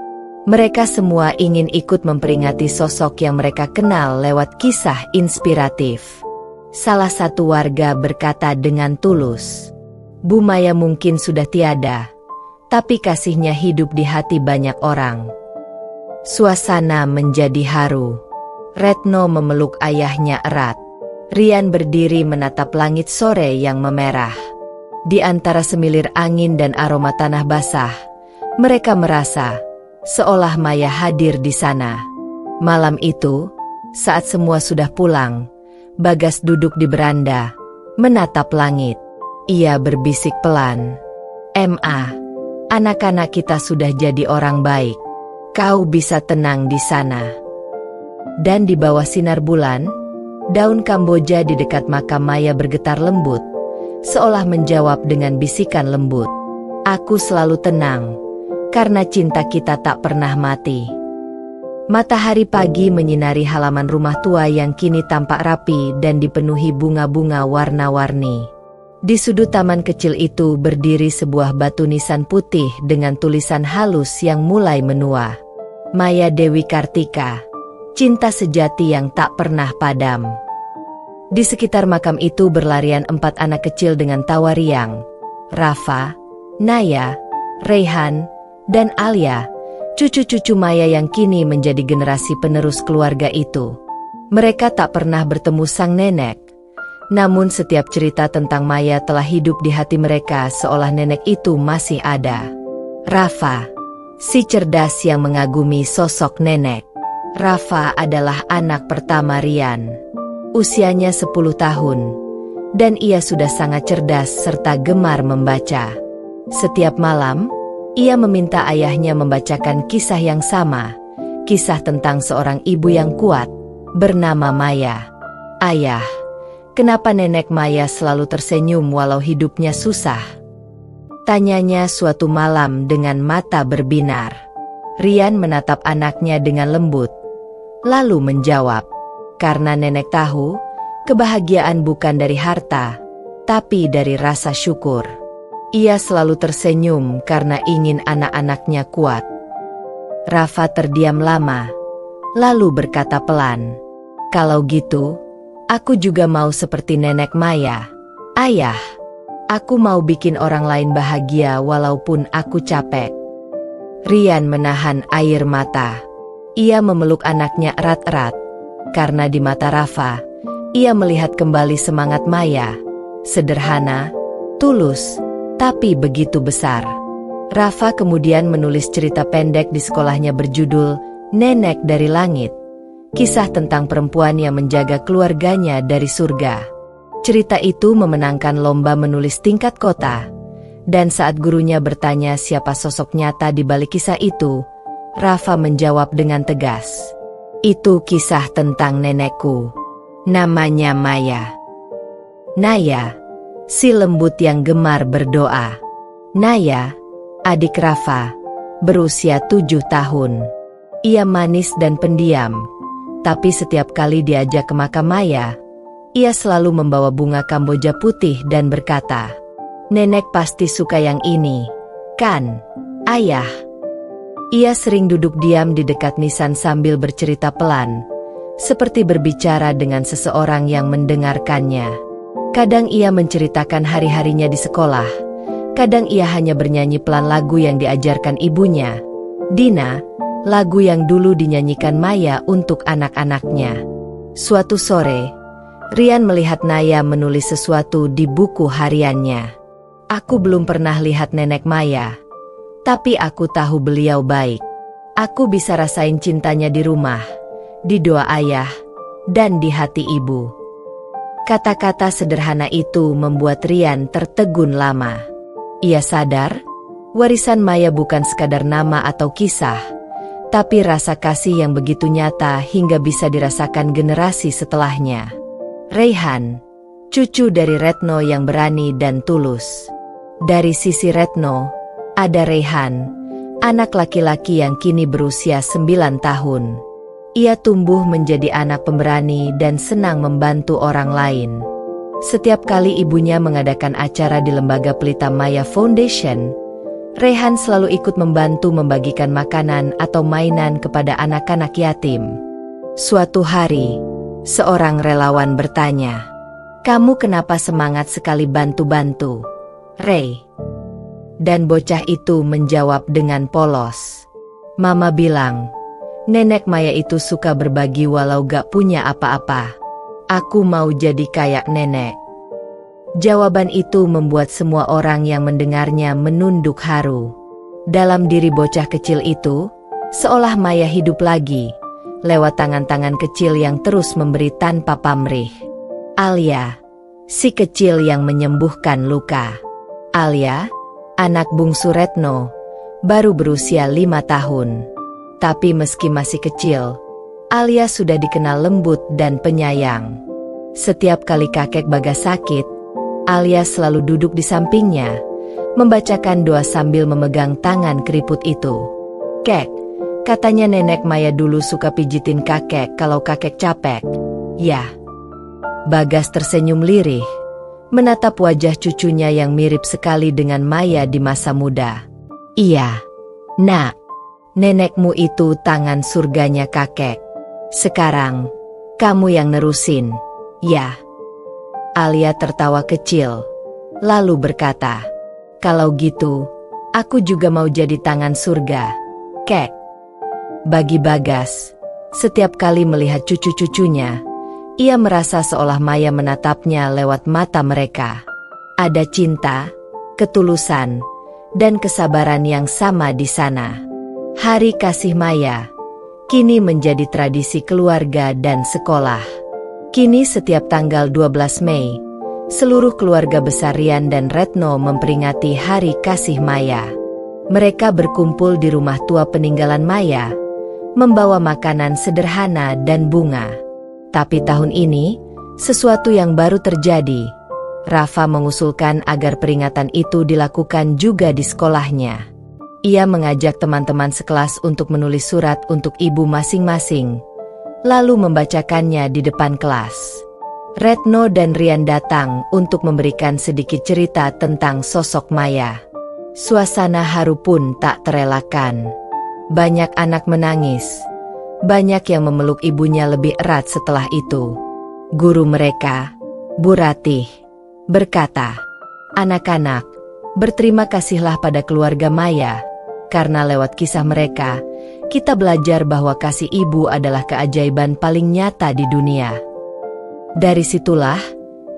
Mereka semua ingin ikut memperingati sosok yang mereka kenal lewat kisah inspiratif. Salah satu warga berkata dengan tulus, "Bu Maya mungkin sudah tiada, tapi kasihnya hidup di hati banyak orang." Suasana menjadi haru. Retno memeluk ayahnya erat. Rian berdiri menatap langit sore yang memerah. Di antara semilir angin dan aroma tanah basah, mereka merasa seolah Maya hadir di sana. Malam itu, saat semua sudah pulang, Bagas duduk di beranda, menatap langit. Ia berbisik pelan, "Ma, anak-anak kita sudah jadi orang baik. Kau bisa tenang di sana." Dan di bawah sinar bulan, daun Kamboja di dekat makam Maya bergetar lembut, seolah menjawab dengan bisikan lembut, "Aku selalu tenang, karena cinta kita tak pernah mati." Matahari pagi menyinari halaman rumah tua yang kini tampak rapi dan dipenuhi bunga-bunga warna-warni. Di sudut taman kecil itu berdiri sebuah batu nisan putih dengan tulisan halus yang mulai menua. Maya Dewi Kartika, cinta sejati yang tak pernah padam. Di sekitar makam itu berlarian 4 anak kecil dengan tawa riang. Rafa, Naya, Raihan, dan Alia, cucu-cucu Maya yang kini menjadi generasi penerus keluarga itu. Mereka tak pernah bertemu sang nenek, namun setiap cerita tentang Maya telah hidup di hati mereka seolah nenek itu masih ada. Rafa, si cerdas yang mengagumi sosok nenek. Rafa adalah anak pertama Rian. Usianya 10 tahun, dan ia sudah sangat cerdas serta gemar membaca. Setiap malam, ia meminta ayahnya membacakan kisah yang sama, kisah tentang seorang ibu yang kuat, bernama Maya. "Ayah, kenapa nenek Maya selalu tersenyum walau hidupnya susah?" tanyanya suatu malam dengan mata berbinar. Rian menatap anaknya dengan lembut, lalu menjawab, "Karena nenek tahu, kebahagiaan bukan dari harta, tapi dari rasa syukur. Ia selalu tersenyum karena ingin anak-anaknya kuat." Rafa terdiam lama, lalu berkata pelan, "Kalau gitu, aku juga mau seperti nenek Maya. Ayah, aku mau bikin orang lain bahagia walaupun aku capek." Rian menahan air mata. Ia memeluk anaknya erat-erat, karena di mata Rafa, ia melihat kembali semangat Maya. Sederhana, tulus, tapi begitu besar. Rafa kemudian menulis cerita pendek di sekolahnya berjudul Nenek dari Langit, kisah tentang perempuan yang menjaga keluarganya dari surga. Cerita itu memenangkan lomba menulis tingkat kota, dan saat gurunya bertanya siapa sosok nyata di balik kisah itu, Rafa menjawab dengan tegas, "Itu kisah tentang nenekku. Namanya Maya." Naya, si lembut yang gemar berdoa. Naya, adik Rafa, berusia 7 tahun. Ia manis dan pendiam, tapi setiap kali diajak ke makam Maya, ia selalu membawa bunga Kamboja putih dan berkata, "Nenek pasti suka yang ini, kan, Ayah?" Ia sering duduk diam di dekat nisan sambil bercerita pelan, seperti berbicara dengan seseorang yang mendengarkannya. Kadang ia menceritakan hari-harinya di sekolah, kadang ia hanya bernyanyi pelan lagu yang diajarkan ibunya, Dina, lagu yang dulu dinyanyikan Maya untuk anak-anaknya. Suatu sore, Rian melihat Naya menulis sesuatu di buku hariannya. "Aku belum pernah lihat nenek Maya, tapi aku tahu beliau baik. Aku bisa rasain cintanya di rumah, di doa ayah, dan di hati ibu." Kata-kata sederhana itu membuat Rian tertegun lama. Ia sadar, warisan Maya bukan sekadar nama atau kisah, tapi rasa kasih yang begitu nyata hingga bisa dirasakan generasi setelahnya. Raihan, cucu dari Retno yang berani dan tulus. Dari sisi Retno, ada Raihan, anak laki-laki yang kini berusia 9 tahun. Ia tumbuh menjadi anak pemberani dan senang membantu orang lain. Setiap kali ibunya mengadakan acara di lembaga Pelita Maya Foundation, Raihan selalu ikut membantu membagikan makanan atau mainan kepada anak-anak yatim. Suatu hari, seorang relawan bertanya, "Kamu kenapa semangat sekali bantu-bantu, Ray?" Dan bocah itu menjawab dengan polos, "Mama bilang, Nenek Maya itu suka berbagi walau gak punya apa-apa. Aku mau jadi kayak nenek." Jawaban itu membuat semua orang yang mendengarnya menunduk haru. Dalam diri bocah kecil itu, seolah Maya hidup lagi, lewat tangan-tangan kecil yang terus memberi tanpa pamrih. Alia, si kecil yang menyembuhkan luka. Alia, anak bungsu Retno, baru berusia 5 tahun. Tapi meski masih kecil, Alia sudah dikenal lembut dan penyayang. Setiap kali kakek Bagas sakit, Alia selalu duduk di sampingnya, membacakan doa sambil memegang tangan keriput itu. "Kek, katanya Nenek Maya dulu suka pijitin kakek kalau kakek capek." "Ya." Bagas tersenyum lirih, menatap wajah cucunya yang mirip sekali dengan Maya di masa muda. "Iya, Nak. Nenekmu itu tangan surganya kakek. Sekarang, kamu yang nerusin, ya?" Alia tertawa kecil, lalu berkata, "Kalau gitu, aku juga mau jadi tangan surga, Kek." Bagi Bagas, setiap kali melihat cucu-cucunya, ia merasa seolah Maya menatapnya lewat mata mereka. Ada cinta, ketulusan, dan kesabaran yang sama di sana. Hari Kasih Maya kini menjadi tradisi keluarga dan sekolah. Kini setiap tanggal 12 Mei, seluruh keluarga besar Rian dan Retno memperingati Hari Kasih Maya. Mereka berkumpul di rumah tua peninggalan Maya, membawa makanan sederhana dan bunga. Tapi tahun ini, sesuatu yang baru terjadi. Rafa mengusulkan agar peringatan itu dilakukan juga di sekolahnya. Ia mengajak teman-teman sekelas untuk menulis surat untuk ibu masing-masing, lalu membacakannya di depan kelas. Retno dan Rian datang untuk memberikan sedikit cerita tentang sosok Maya. Suasana haru pun tak terelakkan. Banyak anak menangis. Banyak yang memeluk ibunya lebih erat setelah itu. Guru mereka, Bu Ratih, berkata, "Anak-anak, berterima kasihlah pada keluarga Maya, karena lewat kisah mereka, kita belajar bahwa kasih ibu adalah keajaiban paling nyata di dunia." Dari situlah,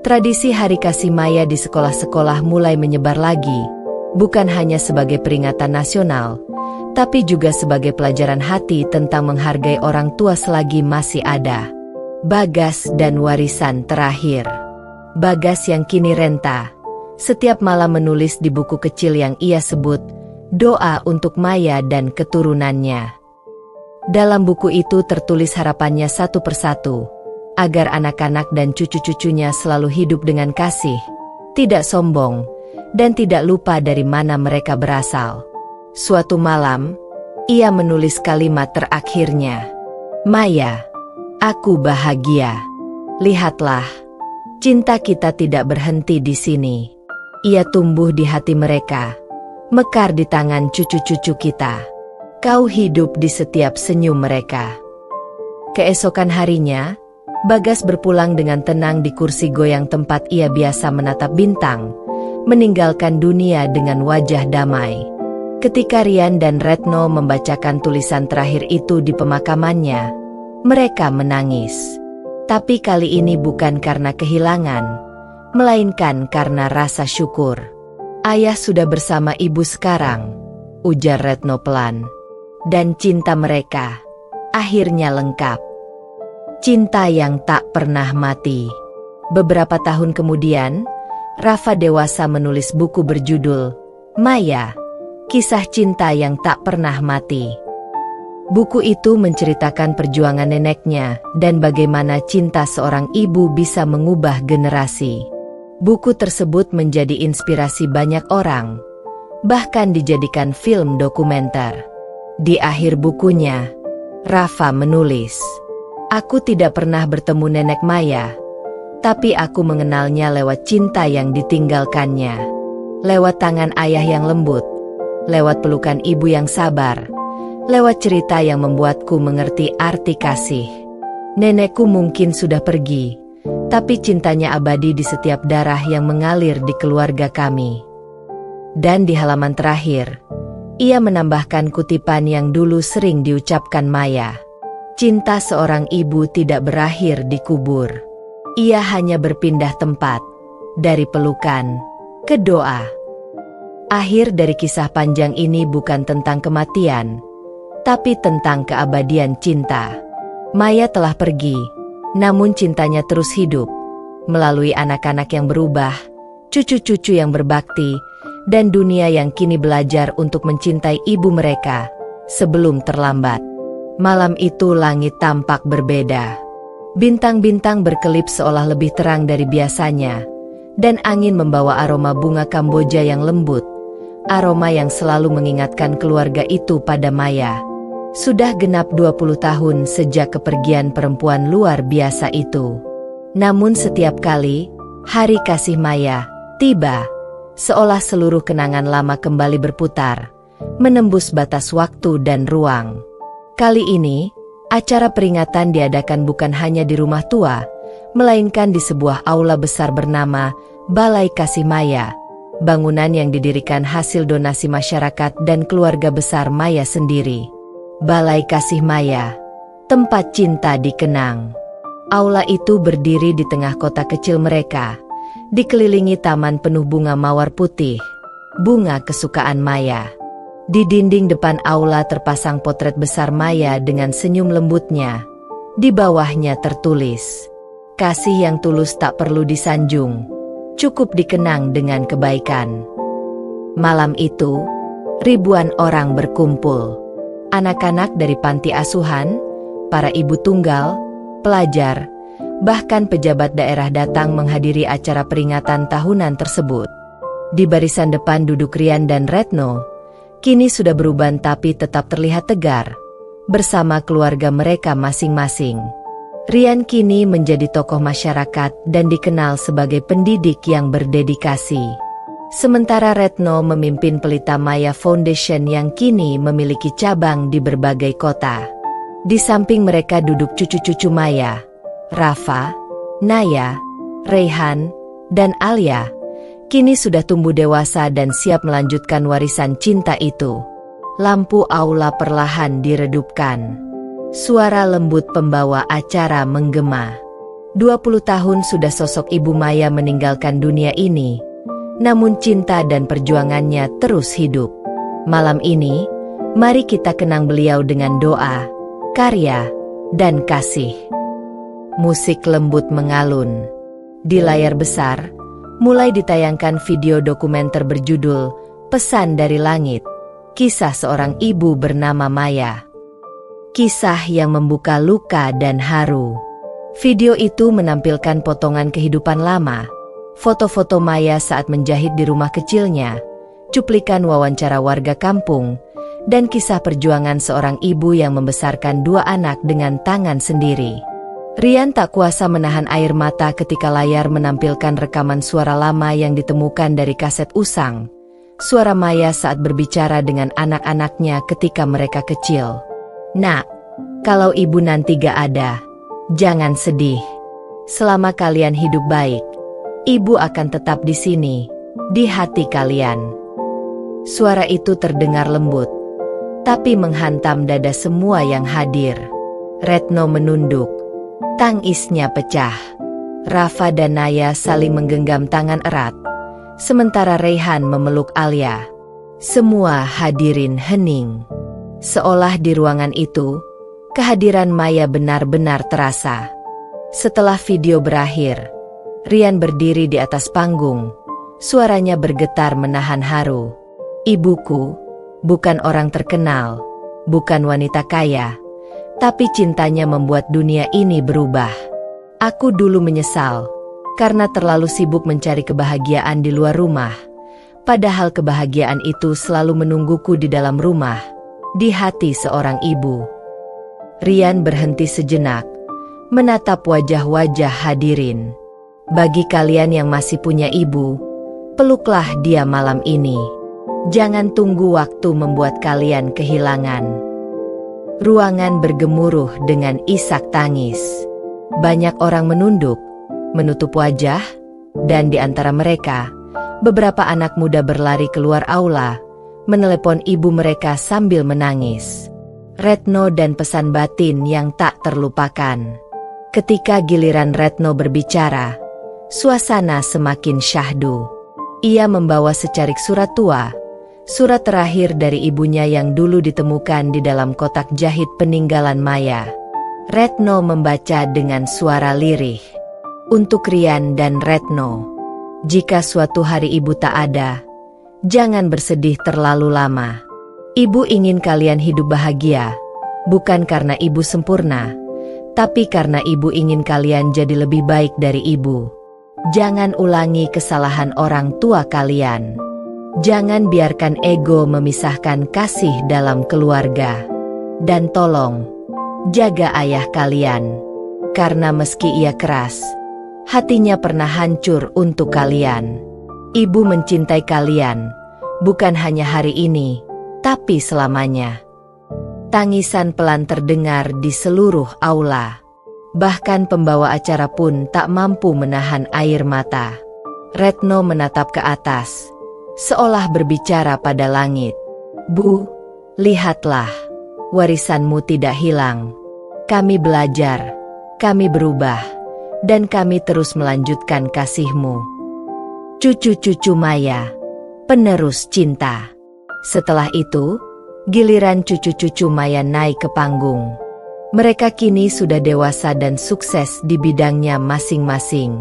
tradisi Hari Kasih Maya di sekolah-sekolah mulai menyebar lagi, bukan hanya sebagai peringatan nasional, tapi juga sebagai pelajaran hati tentang menghargai orang tua selagi masih ada. Bagas dan warisan terakhir. Bagas yang kini renta, setiap malam menulis di buku kecil yang ia sebut Doa untuk Maya dan Keturunannya. Dalam buku itu tertulis harapannya satu persatu, agar anak-anak dan cucu-cucunya selalu hidup dengan kasih, tidak sombong, dan tidak lupa dari mana mereka berasal. Suatu malam, ia menulis kalimat terakhirnya, "Maya, aku bahagia. Lihatlah, cinta kita tidak berhenti di sini. Ia tumbuh di hati mereka, mekar di tangan cucu-cucu kita. Kau hidup di setiap senyum mereka." Keesokan harinya, Bagas berpulang dengan tenang di kursi goyang tempat ia biasa menatap bintang, meninggalkan dunia dengan wajah damai. Ketika Rian dan Retno membacakan tulisan terakhir itu di pemakamannya, mereka menangis. Tapi kali ini bukan karena kehilangan, melainkan karena rasa syukur. "Ayah sudah bersama ibu sekarang," ujar Retno pelan. Dan cinta mereka akhirnya lengkap. Cinta yang tak pernah mati. Beberapa tahun kemudian, Rafa dewasa menulis buku berjudul Maya, Kisah Cinta yang Tak Pernah Mati. Buku itu menceritakan perjuangan neneknya dan bagaimana cinta seorang ibu bisa mengubah generasi. Buku tersebut menjadi inspirasi banyak orang, bahkan dijadikan film dokumenter. Di akhir bukunya, Rafa menulis, "Aku tidak pernah bertemu nenek Maya, tapi aku mengenalnya lewat cinta yang ditinggalkannya. Lewat tangan ayah yang lembut, lewat pelukan ibu yang sabar, lewat cerita yang membuatku mengerti arti kasih. Nenekku mungkin sudah pergi, tapi cintanya abadi di setiap darah yang mengalir di keluarga kami." Dan di halaman terakhir, ia menambahkan kutipan yang dulu sering diucapkan Maya. "Cinta seorang ibu tidak berakhir di kubur. Ia hanya berpindah tempat, dari pelukan ke doa." Akhir dari kisah panjang ini bukan tentang kematian, tapi tentang keabadian cinta. Maya telah pergi, namun cintanya terus hidup, melalui anak-anak yang berubah, cucu-cucu yang berbakti, dan dunia yang kini belajar untuk mencintai ibu mereka, sebelum terlambat. Malam itu langit tampak berbeda. Bintang-bintang berkelip seolah lebih terang dari biasanya, dan angin membawa aroma bunga Kamboja yang lembut, aroma yang selalu mengingatkan keluarga itu pada Maya. Sudah genap 20 tahun sejak kepergian perempuan luar biasa itu. Namun setiap kali hari kasih Maya tiba, seolah seluruh kenangan lama kembali berputar, menembus batas waktu dan ruang. Kali ini, acara peringatan diadakan bukan hanya di rumah tua, melainkan di sebuah aula besar bernama Balai Kasih Maya, bangunan yang didirikan hasil donasi masyarakat dan keluarga besar Maya sendiri. Balai Kasih Maya, tempat cinta dikenang. Aula itu berdiri di tengah kota kecil mereka, dikelilingi taman penuh bunga mawar putih, bunga kesukaan Maya. Di dinding depan aula terpasang potret besar Maya dengan senyum lembutnya. Di bawahnya tertulis, "Kasih yang tulus tak perlu disanjung, cukup dikenang dengan kebaikan." Malam itu, ribuan orang berkumpul. Anak-anak dari panti asuhan, para ibu tunggal, pelajar, bahkan pejabat daerah datang menghadiri acara peringatan tahunan tersebut. Di barisan depan duduk Rian dan Retno, kini sudah beruban tapi tetap terlihat tegar, bersama keluarga mereka masing-masing. Rian kini menjadi tokoh masyarakat dan dikenal sebagai pendidik yang berdedikasi. Sementara Retno memimpin Pelita Maya Foundation yang kini memiliki cabang di berbagai kota. Di samping mereka duduk cucu-cucu Maya, Rafa, Naya, Reyhan, dan Alia. Kini sudah tumbuh dewasa dan siap melanjutkan warisan cinta itu. Lampu aula perlahan diredupkan. Suara lembut pembawa acara menggema. 20 tahun sudah sosok Ibu Maya meninggalkan dunia ini, namun cinta dan perjuangannya terus hidup. Malam ini, mari kita kenang beliau dengan doa, karya, dan kasih. Musik lembut mengalun. Di layar besar, mulai ditayangkan video dokumenter berjudul Pesan dari Langit, kisah seorang ibu bernama Maya. Kisah yang membuka luka dan haru. Video itu menampilkan potongan kehidupan lama, foto-foto Maya saat menjahit di rumah kecilnya, cuplikan wawancara warga kampung, dan kisah perjuangan seorang ibu yang membesarkan 2 anak dengan tangan sendiri. Rian tak kuasa menahan air mata ketika layar menampilkan rekaman suara lama yang ditemukan dari kaset usang. Suara Maya saat berbicara dengan anak-anaknya ketika mereka kecil. "Nak, kalau ibu nanti gak ada, jangan sedih. Selama kalian hidup baik, ibu akan tetap di sini, di hati kalian." Suara itu terdengar lembut, tapi menghantam dada semua yang hadir. Retno menunduk. Tangisnya pecah. Rafa dan Naya saling menggenggam tangan erat, sementara Reyhan memeluk Alia. Semua hadirin hening. Seolah di ruangan itu, kehadiran Maya benar-benar terasa. Setelah video berakhir, Rian berdiri di atas panggung. Suaranya bergetar menahan haru. "Ibuku, bukan orang terkenal, bukan wanita kaya, tapi cintanya membuat dunia ini berubah. Aku dulu menyesal, karena terlalu sibuk mencari kebahagiaan di luar rumah. Padahal kebahagiaan itu selalu menungguku di dalam rumah, di hati seorang ibu. Rian berhenti sejenak, menatap wajah-wajah hadirin. Bagi kalian yang masih punya ibu, peluklah dia malam ini. Jangan tunggu waktu membuat kalian kehilangan. Ruangan bergemuruh dengan isak tangis. Banyak orang menunduk, menutup wajah, dan di antara mereka, beberapa anak muda berlari keluar aula, menelepon ibu mereka sambil menangis. Retno dan pesan batin yang tak terlupakan. Ketika giliran Retno berbicara, suasana semakin syahdu. Ia membawa secarik surat tua, surat terakhir dari ibunya yang dulu ditemukan di dalam kotak jahit peninggalan Maya. Retno membaca dengan suara lirih. Untuk Rian dan Retno, jika suatu hari ibu tak ada, jangan bersedih terlalu lama. Ibu ingin kalian hidup bahagia, bukan karena ibu sempurna, tapi karena ibu ingin kalian jadi lebih baik dari ibu. Jangan ulangi kesalahan orang tua kalian. Jangan biarkan ego memisahkan kasih dalam keluarga. Dan tolong, jaga ayah kalian. Karena meski ia keras, hatinya pernah hancur untuk kalian. Ibu mencintai kalian, bukan hanya hari ini, tapi selamanya. Tangisan pelan terdengar di seluruh aula. Bahkan pembawa acara pun tak mampu menahan air mata. Retno menatap ke atas, seolah berbicara pada langit. Bu, lihatlah, warisanmu tidak hilang. Kami belajar, kami berubah, dan kami terus melanjutkan kasihmu. Cucu-cucu Maya, penerus cinta. Setelah itu, giliran cucu-cucu Maya naik ke panggung. Mereka kini sudah dewasa dan sukses di bidangnya masing-masing.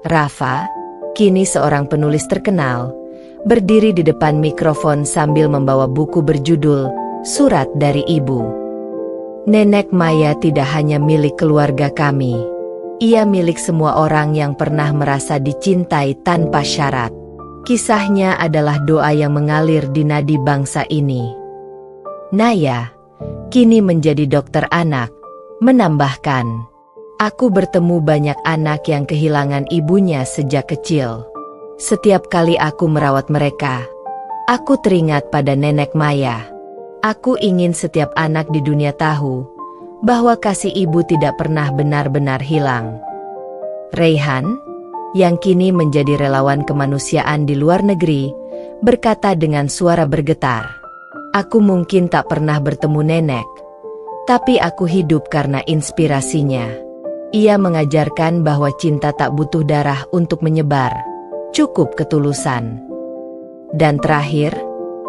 Rafa, kini seorang penulis terkenal, berdiri di depan mikrofon sambil membawa buku berjudul Surat dari Ibu. Nenek Maya tidak hanya milik keluarga kami. Ia milik semua orang yang pernah merasa dicintai tanpa syarat. Kisahnya adalah doa yang mengalir di nadi bangsa ini. Naya, kini menjadi dokter anak, menambahkan, aku bertemu banyak anak yang kehilangan ibunya sejak kecil. Setiap kali aku merawat mereka, aku teringat pada nenek Maya. Aku ingin setiap anak di dunia tahu bahwa kasih ibu tidak pernah benar-benar hilang. Reyhan, yang kini menjadi relawan kemanusiaan di luar negeri, berkata dengan suara bergetar, aku mungkin tak pernah bertemu nenek, tapi aku hidup karena inspirasinya. Ia mengajarkan bahwa cinta tak butuh darah untuk menyebar, cukup ketulusan. Dan terakhir,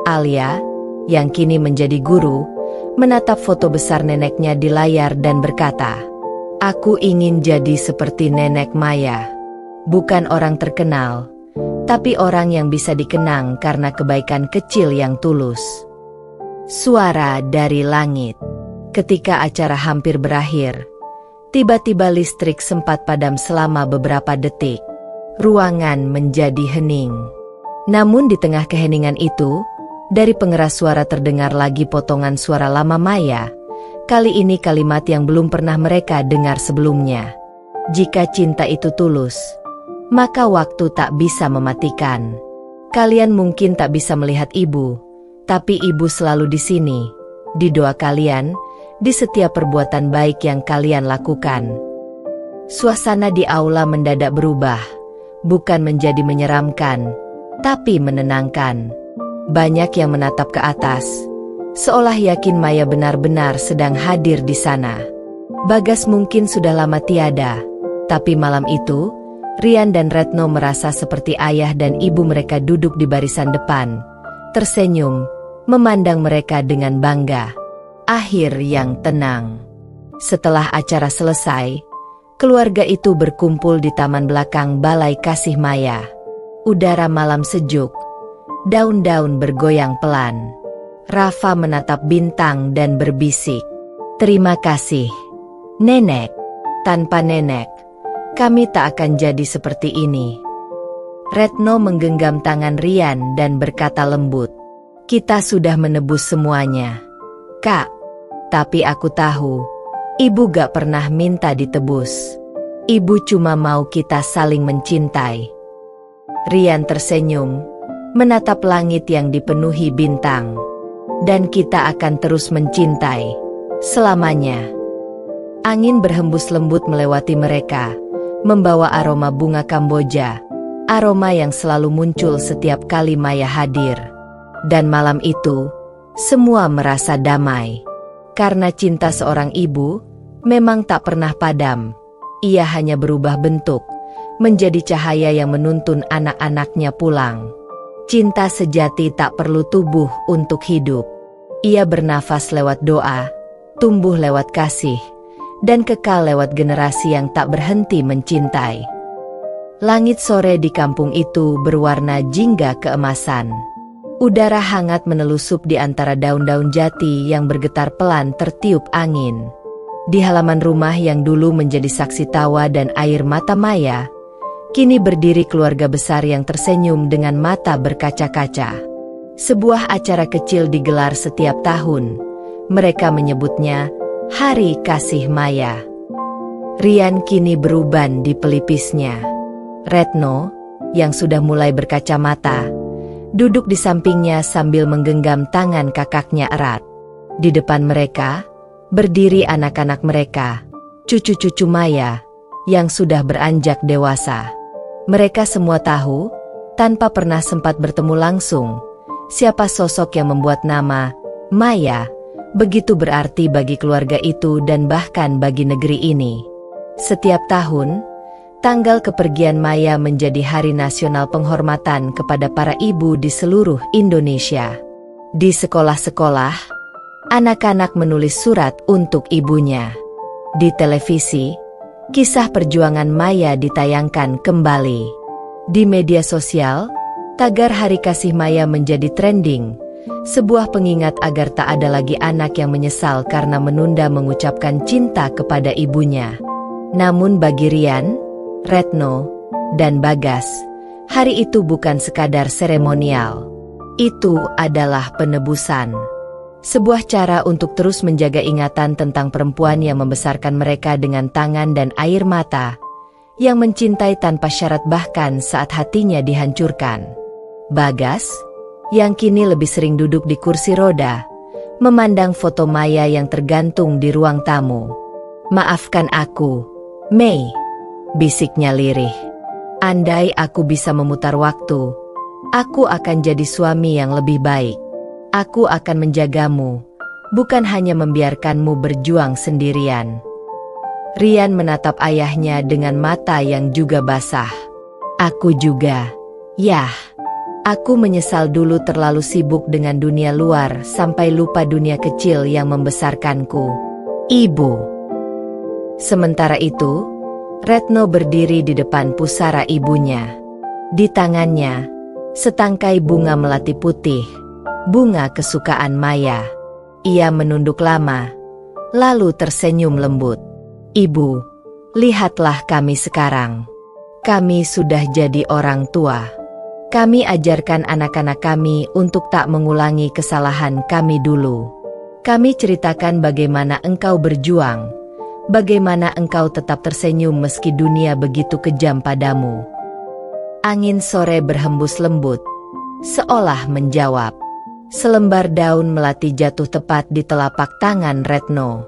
Alia, yang kini menjadi guru, menatap foto besar neneknya di layar dan berkata, aku ingin jadi seperti nenek Maya. Bukan orang terkenal, tapi orang yang bisa dikenang karena kebaikan kecil yang tulus. Suara dari langit. Ketika acara hampir berakhir, tiba-tiba listrik sempat padam selama beberapa detik. Ruangan menjadi hening. Namun di tengah keheningan itu, dari pengeras suara terdengar lagi potongan suara lama Maya. Kali ini kalimat yang belum pernah mereka dengar sebelumnya. Jika cinta itu tulus, maka waktu tak bisa mematikan. Kalian mungkin tak bisa melihat ibu, tapi ibu selalu di sini, di doa kalian, di setiap perbuatan baik yang kalian lakukan. Suasana di aula mendadak berubah, bukan menjadi menyeramkan, tapi menenangkan. Banyak yang menatap ke atas, seolah yakin Maya benar-benar sedang hadir di sana. Bagas mungkin sudah lama tiada, tapi malam itu, Rian dan Retno merasa seperti ayah dan ibu mereka duduk di barisan depan, tersenyum, memandang mereka dengan bangga. Akhir yang tenang. Setelah acara selesai, keluarga itu berkumpul di taman belakang Balai Kasih Maya. Udara malam sejuk, daun-daun bergoyang pelan. Rafa menatap Bintang dan berbisik, "Terima kasih, Nenek. Tanpa Nenek, kami tak akan jadi seperti ini." Retno menggenggam tangan Rian dan berkata lembut, "Kita sudah menebus semuanya, Kak. Tapi aku tahu, Ibu gak pernah minta ditebus. Ibu cuma mau kita saling mencintai." Rian tersenyum, menatap langit yang dipenuhi bintang. "Dan kita akan terus mencintai selamanya." Angin berhembus lembut melewati mereka, membawa aroma bunga Kamboja, aroma yang selalu muncul setiap kali Maya hadir. Dan malam itu, semua merasa damai. Karena cinta seorang ibu memang tak pernah padam. Ia hanya berubah bentuk, menjadi cahaya yang menuntun anak-anaknya pulang. Cinta sejati tak perlu tubuh untuk hidup. Ia bernafas lewat doa, tumbuh lewat kasih, dan kekal lewat generasi yang tak berhenti mencintai. Langit sore di kampung itu berwarna jingga keemasan. Udara hangat menelusup di antara daun-daun jati yang bergetar pelan tertiup angin. Di halaman rumah yang dulu menjadi saksi tawa dan air mata Maya, kini berdiri keluarga besar yang tersenyum dengan mata berkaca-kaca. Sebuah acara kecil digelar setiap tahun. Mereka menyebutnya Hari Kasih Maya. Rian kini beruban di pelipisnya. Retno, yang sudah mulai berkacamata, duduk di sampingnya sambil menggenggam tangan kakaknya erat. Di depan mereka, berdiri anak-anak mereka, cucu-cucu Maya, yang sudah beranjak dewasa. Mereka semua tahu, tanpa pernah sempat bertemu langsung, siapa sosok yang membuat nama Maya begitu berarti bagi keluarga itu dan bahkan bagi negeri ini. Setiap tahun, tanggal kepergian Maya menjadi hari nasional penghormatan kepada para ibu di seluruh Indonesia. Di sekolah-sekolah, anak-anak menulis surat untuk ibunya. Di televisi, kisah perjuangan Maya ditayangkan kembali. Di media sosial, tagar Hari Kasih Maya menjadi trending, sebuah pengingat agar tak ada lagi anak yang menyesal karena menunda mengucapkan cinta kepada ibunya. Namun bagi Rian, Retno, dan Bagas, hari itu bukan sekadar seremonial. Itu adalah penebusan. Sebuah cara untuk terus menjaga ingatan tentang perempuan yang membesarkan mereka dengan tangan dan air mata, yang mencintai tanpa syarat bahkan saat hatinya dihancurkan. Bagas, yang kini lebih sering duduk di kursi roda, memandang foto Maya yang tergantung di ruang tamu. "Maafkan aku, Mei," bisiknya lirih. "Andai aku bisa memutar waktu, aku akan jadi suami yang lebih baik. Aku akan menjagamu, bukan hanya membiarkanmu berjuang sendirian." Rian menatap ayahnya dengan mata yang juga basah. "Aku juga, Yah. Aku menyesal dulu terlalu sibuk dengan dunia luar sampai lupa dunia kecil yang membesarkanku, Ibu." Sementara itu, Retno berdiri di depan pusara ibunya. Di tangannya, setangkai bunga melati putih, bunga kesukaan Maya. Ia menunduk lama, lalu tersenyum lembut. "Ibu, lihatlah kami sekarang. Kami sudah jadi orang tua. Kami ajarkan anak-anak kami untuk tak mengulangi kesalahan kami dulu. Kami ceritakan bagaimana engkau berjuang, bagaimana engkau tetap tersenyum meski dunia begitu kejam padamu." Angin sore berhembus lembut, seolah menjawab. Selembar daun melati jatuh tepat di telapak tangan Retno.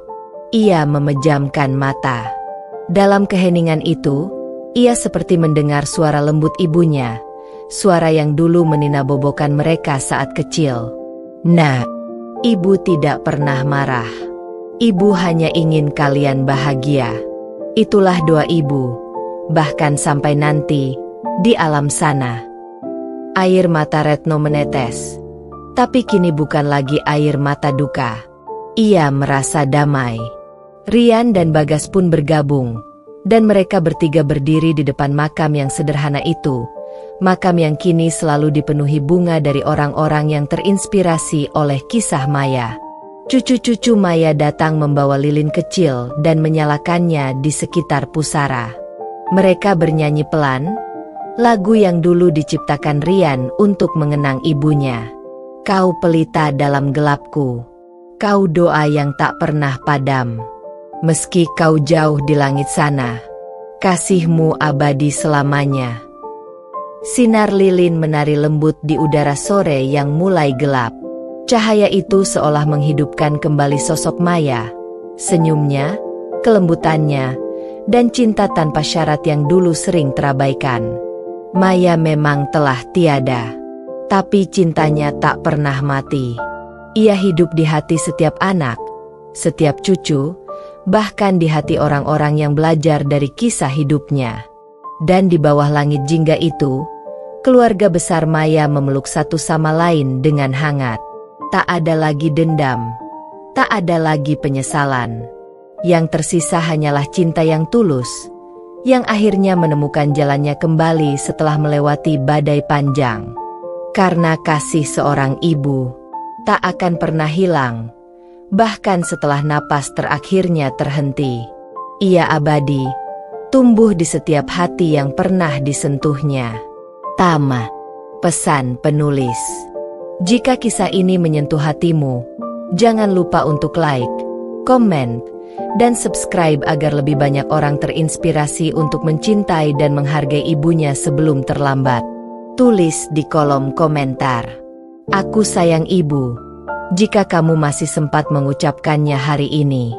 Ia memejamkan mata. Dalam keheningan itu, ia seperti mendengar suara lembut ibunya, suara yang dulu meninabobokan mereka saat kecil. "Nak, Ibu tidak pernah marah. Ibu hanya ingin kalian bahagia. Itulah doa Ibu, bahkan sampai nanti, di alam sana." Air mata Retno menetes, tapi kini bukan lagi air mata duka. Ia merasa damai. Rian dan Bagas pun bergabung, dan mereka bertiga berdiri di depan makam yang sederhana itu, Makam yang kini selalu dipenuhi bunga dari orang-orang yang terinspirasi oleh kisah Maya. Cucu-cucu Maya datang membawa lilin kecil dan menyalakannya di sekitar pusara. Mereka bernyanyi pelan, lagu yang dulu diciptakan Rian untuk mengenang ibunya. Kau pelita dalam gelapku, kau doa yang tak pernah padam. Meski kau jauh di langit sana, kasihmu abadi selamanya. Sinar lilin menari lembut di udara sore yang mulai gelap. Cahaya itu seolah menghidupkan kembali sosok Maya, senyumnya, kelembutannya, dan cinta tanpa syarat yang dulu sering terabaikan. Maya memang telah tiada, tapi cintanya tak pernah mati. Ia hidup di hati setiap anak, setiap cucu, bahkan di hati orang-orang yang belajar dari kisah hidupnya. Dan di bawah langit jingga itu, keluarga besar Maya memeluk satu sama lain dengan hangat. Tak ada lagi dendam, tak ada lagi penyesalan. Yang tersisa hanyalah cinta yang tulus, yang akhirnya menemukan jalannya kembali setelah melewati badai panjang. Karena kasih seorang ibu tak akan pernah hilang, bahkan setelah napas terakhirnya terhenti. Ia abadi, tumbuh di setiap hati yang pernah disentuhnya. Tamat. Pesan penulis. Jika kisah ini menyentuh hatimu, jangan lupa untuk like, komen, dan subscribe agar lebih banyak orang terinspirasi untuk mencintai dan menghargai ibunya sebelum terlambat. Tulis di kolom komentar, "Aku sayang ibu," jika kamu masih sempat mengucapkannya hari ini.